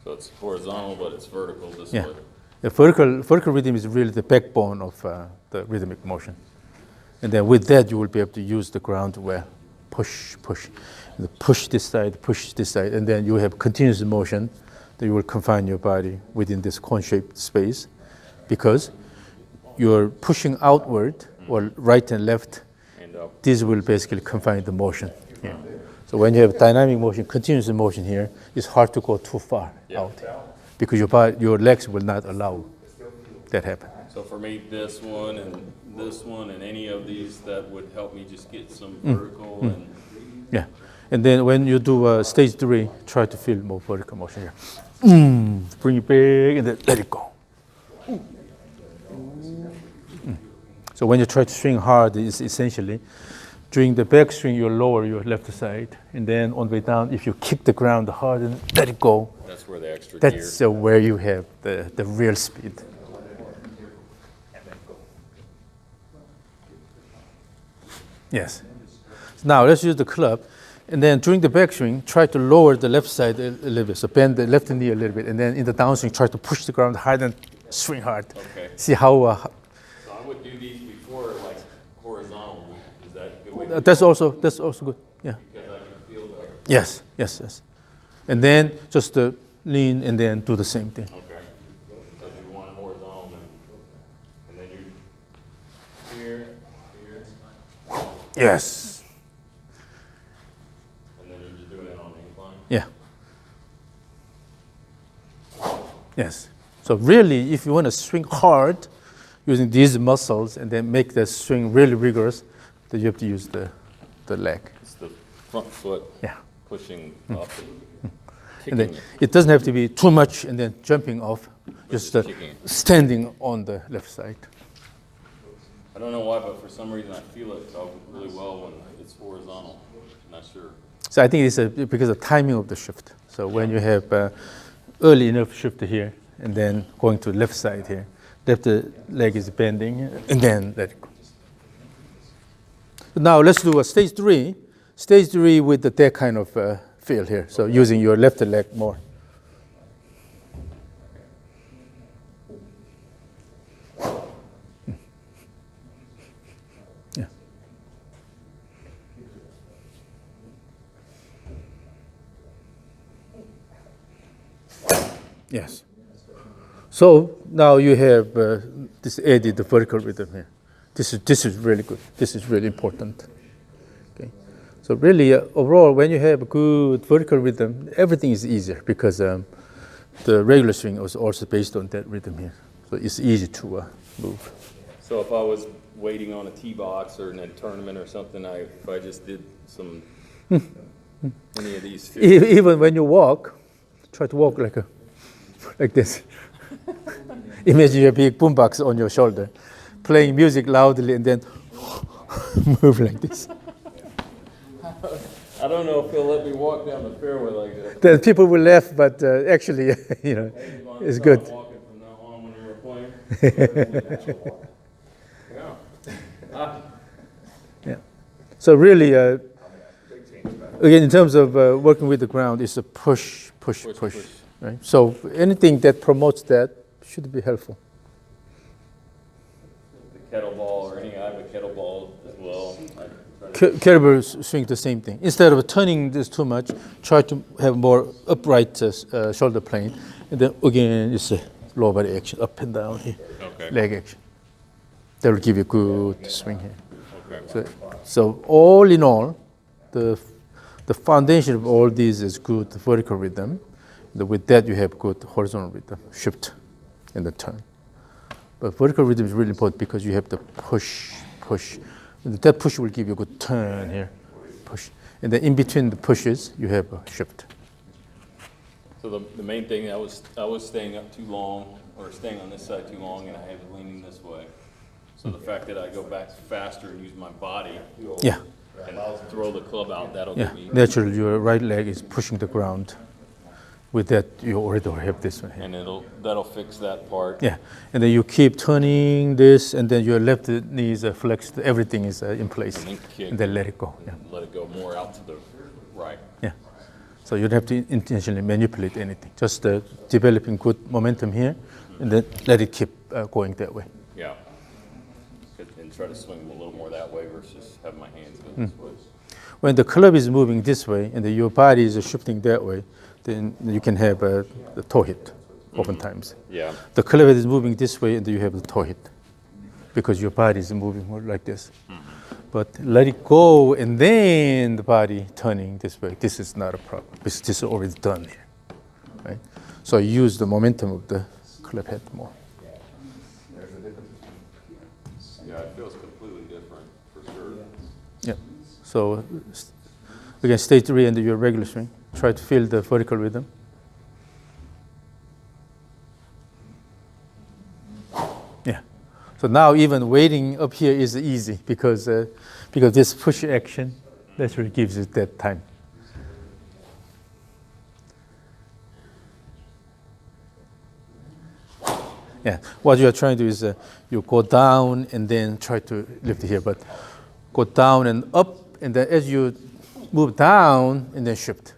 So it's horizontal, but it's vertical this Yeah, way. the vertical rhythm is really the backbone of the rhythmic motion, and then with that you will be able to use the ground where push, push this side, and then you have continuous motion that you will confine your body within this cone-shaped space, because you're pushing outward or right and left. And up. This will basically confine the motion here. So when you have dynamic motion, continuous motion here, it's hard to go too far out because your legs will not allow that happen. So for me, this one and any of these, that would help me just get some vertical and Yeah, and then when you do stage 3, try to feel more vertical motion here. Bring it back and then let it go. So when you try to swing hard, it's essentially during the backswing you lower your left side, and then on the way down, if you kick the ground hard and let it go, that's where the extra that's gear. where you have the real speed. Yes. Now let's use the club, and then during the backswing, try to lower the left side a little bit. So bend the left knee a little bit, and then in the downswing, try to push the ground hard and swing hard. Okay. See how. So I would do these before like horizontal. Is that a good way? That's also good. Yeah. Because I can feel the. Yes. And then just lean and then do the same thing. Okay. So you want horizontal, and then you here. Yes. And then you're just doing it on the incline. Yeah. Yes. So really, if you want to swing hard using these muscles and then make the swing really rigorous, then you have to use the leg. It's the front foot Yeah. pushing up. And then Kicking it doesn't have to be too much and then jumping off, just kicking it. standing on the left side. I don't know why, but for some reason I feel it really well when it's horizontal. I'm not sure. So I think it's because of the timing of the shift. So when you have early enough shift here and then going to the left side here, left leg is bending and then let it go. Now let's do a stage 3. Stage 3 with that kind of feel here. So using your left leg more. Yeah. Yes. So now you have this added the vertical rhythm here. This is really good. This is really important. Okay. So really, overall, when you have a good vertical rhythm, everything is easier because the regular swing is also based on that rhythm here. So it's easy to move. So if I was waiting on a tee box or in a tournament or something, if I just did some any of these two. Even when you walk, try to walk like this. Imagine your big boombox on your shoulder, playing music loudly, and then move like this. I don't know if he'll let me walk down the fairway like that. Then people will laugh, but actually, it's good. Walking from now on when we were playing. Yeah. Yeah. So really, again, in terms of working with the ground, it's a push. Right? So anything that promotes that should be helpful. The kettleball or any, I have a kettleball as well. Kettlebell swing the same thing. Instead of turning this too much, try to have more upright shoulder plane, and then again it's a lower body action, up and down here, leg action. That will give you a good swing here. Okay. So all in all, the foundation of all these is good vertical rhythm. With that, you have good horizontal rhythm, shift, and the turn. But vertical rhythm is really important because you have the push. That push will give you a good turn here, push. And then in between the pushes, you have a shift. So the main thing, I was staying up too long, or staying on this side too long, and I had leaning this way. So the fact that I go back faster and use my body, Yeah. and throw the club out, that'll Yeah. get me. Naturally, your right leg is pushing the ground With that, you already have this one here. And that'll fix that part. Yeah, and then you keep turning this, and then your left knee is flexed. Everything is in place, And then kick. and then let it go. Yeah, Let it go more out to the right. yeah. So you don't have to intentionally manipulate anything. Just developing good momentum here, and then let it keep going that way. Yeah. And try to swing a little more that way versus having my hands go this way. When the club is moving this way and your body is shifting that way, then you can have the toe hit oftentimes. Yeah. The club is moving this way and you have the toe hit because your body is moving more like this. But let it go and then the body turning this way. This is not a problem because this is already done here, right? So use the momentum of the club head more. Yeah, it feels completely different for sure. Yeah. So again, stage 3 and your regular swing. Try to feel the vertical rhythm. Yeah. So now even waiting up here is easy because this push action naturally gives it that time. Yeah. What you are trying to do is you go down and then try to lift it here, but go down and up, and then as you move down and then shift.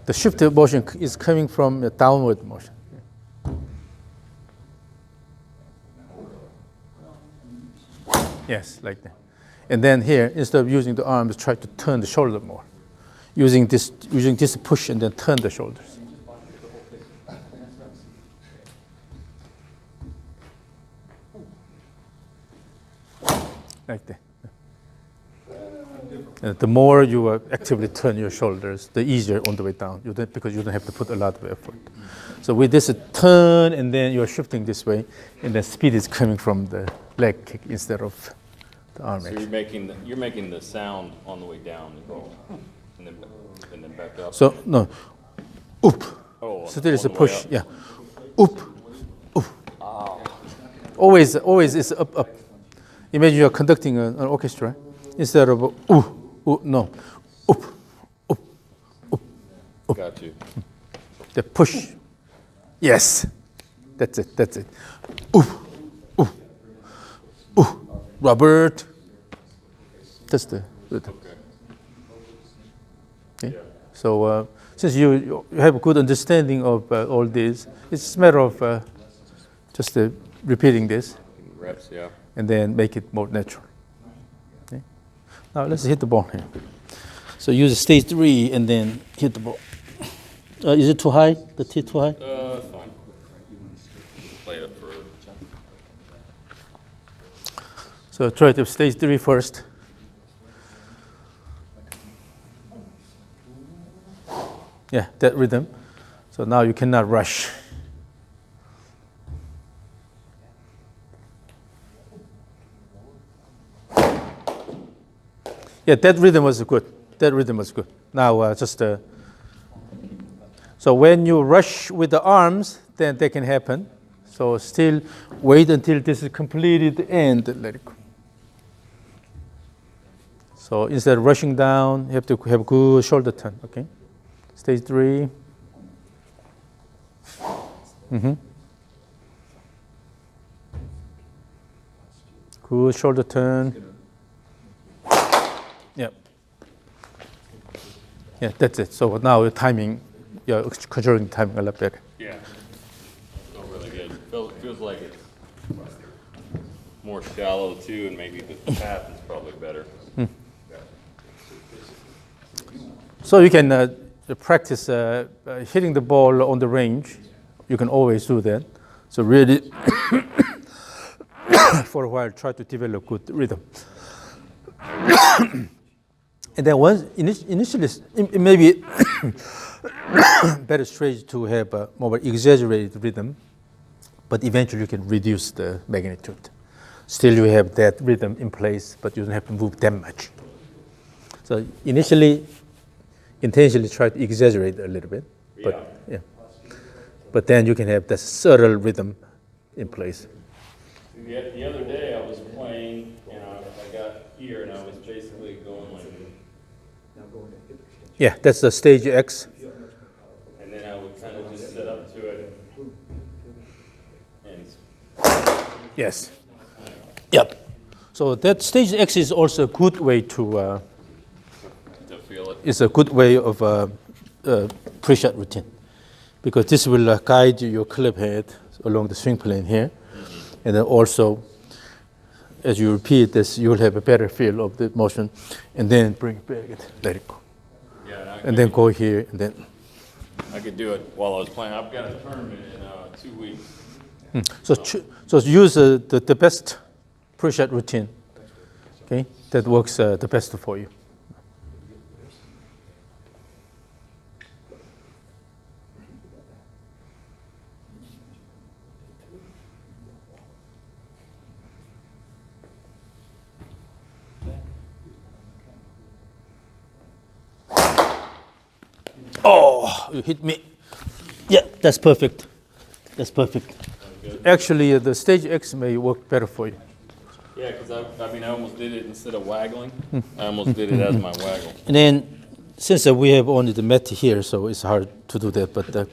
The shift motion is coming from a downward motion. Yes, like that. And then here, instead of using the arms, try to turn the shoulder more. Using this push and then turn the shoulders. Like that. The more you actively turn your shoulders, the easier on the way down, because you don't have to put a lot of effort. So with this turn, and then you're shifting this way, and the speed is coming from the leg kick instead of the arm So action. you're making the sound on the way down, and then back up. So no, oop. Oh, So there is a on the way push. up. Yeah, oop, oop. Always it's up, up. Imagine you're conducting an orchestra. Instead of no, oop, oop, oop. Got you. The push. Yes, that's it. Ooh, ooh, ooh. Robert. That's the rhythm. Okay. So since you have a good understanding of all this, it's a matter of just repeating this Reps, yeah. and then make it more natural. Okay. Now let's hit the ball here. So use stage 3 and then hit the ball. Is it too high? The tee too high? Fine. Play it up for. So try to stage 3 first. Yeah, that rhythm. So now you cannot rush. Yeah, that rhythm was good. Now so when you rush with the arms, then that can happen. So still wait until this is completed and let it go. So instead of rushing down, you have to have good shoulder turn, okay? Stage 3. Good shoulder turn. Yeah. Yeah, that's it. So now your timing, you're controlling timing a lot better. Yeah. Felt really good. Feels like it's more shallow too, and maybe the path is probably better. So you can practice hitting the ball on the range. You can always do that. So really, for a while, try to develop good rhythm. And then once initially, it may be better strategy to have a more exaggerated rhythm, but eventually you can reduce the magnitude. Still, you have that rhythm in place, but you don't have to move that much. So initially, intentionally try to exaggerate a little bit, but yeah. But then you can have that subtle rhythm in place. The other day I was playing, and I got here, and I was basically going like. Yeah, that's the stage X. then I would kind of just set up to it. And Yes. Yep. So that stage X is also a good way to feel it. it's a good way of pre-shot routine, because this will guide your club head along the swing plane here, and then also, as you repeat this, you will have a better feel of the motion, and then bring it back and let it go, Yeah, and then go here, and then. I could do it while I was playing. I've got a tournament in 2 weeks. So use the best pre-shot routine, okay? That works the best for you. Oh, you hit me. Yeah, that's perfect. That's perfect. Actually, the stage X may work better for you. Yeah, because I almost did it instead of waggling. I almost did it as my waggle. And then, since we have only the mat here, so it's hard to do that, but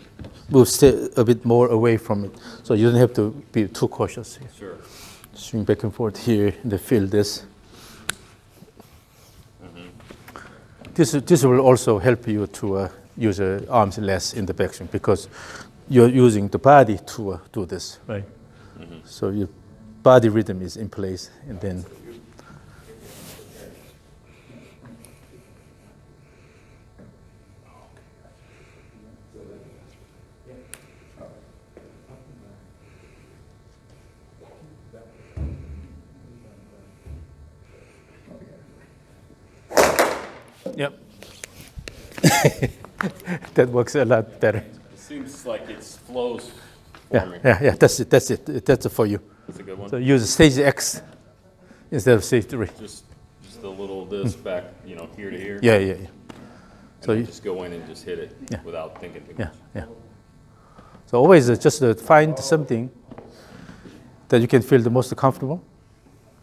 we'll stay a bit more away from it, so you don't have to be too cautious here. Sure. Swing back and forth here, and then feel this. This will also help you to use your arms less in the backswing, because you're using the body to do this, right? So your body rhythm is in place, and then. Yep. That works a lot better. It seems like it flows for me. Yeah. That's it. That's it for you. That's a good one. So use stage X instead of stage 3. Just a little this back, here to here. Yeah. So You just go in and just hit it Yeah. without thinking too yeah. much. So always just find something that you can feel the most comfortable.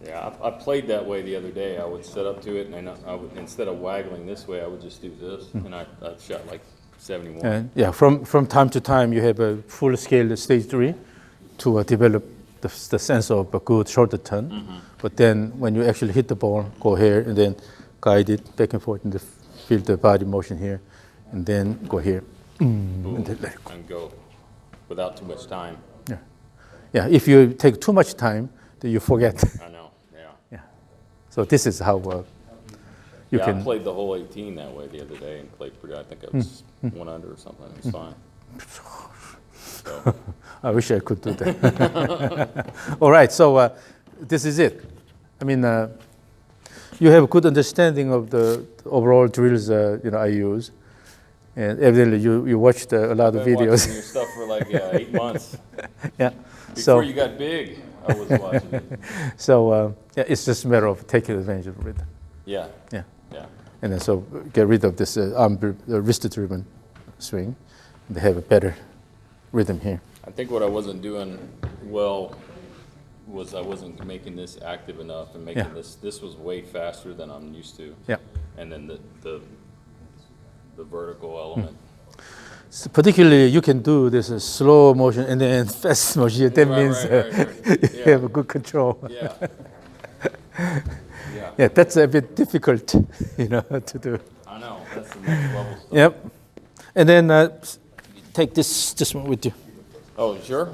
Yeah, I played that way the other day. I would set up to it, and I would, instead of waggling this way, I would just do this, and I shot like 71. And yeah, from time to time you have a full scale stage 3 to develop the sense of a good shoulder turn. But then when you actually hit the ball, go here and then guide it back and forth, and feel the body motion here, and then go here. Boom, And then let it go. and go without too much time. Yeah, if you take too much time, then you forget. I know, yeah. Yeah. So this is how you Yeah, can. I played the whole 18 that way the other day and played pretty. I think I was 1 under or something. It was fine. So, I wish I could do that. All right, so this is it. I mean, you have a good understanding of the overall drills I use, and evidently you watched a lot of I've been watching videos. your stuff for like 8 months. Yeah. Before you got big, I was watching it. So yeah, it's just a matter of taking advantage of it. Yeah. Yeah. Yeah. And then so get rid of this wrist-driven swing. They have a better rhythm here. I think what I wasn't doing well was I wasn't making this active enough and making Yeah. this was way faster than I'm used to. Yeah. And then the vertical element. So particularly, you can do this slow motion and then fast motion. That Right, means right. you Yeah. have a good control. Yeah. Yeah. Yeah, that's a bit difficult, to do. I know. That's the next level stuff. Yep. And then take this one with you. Oh, sure?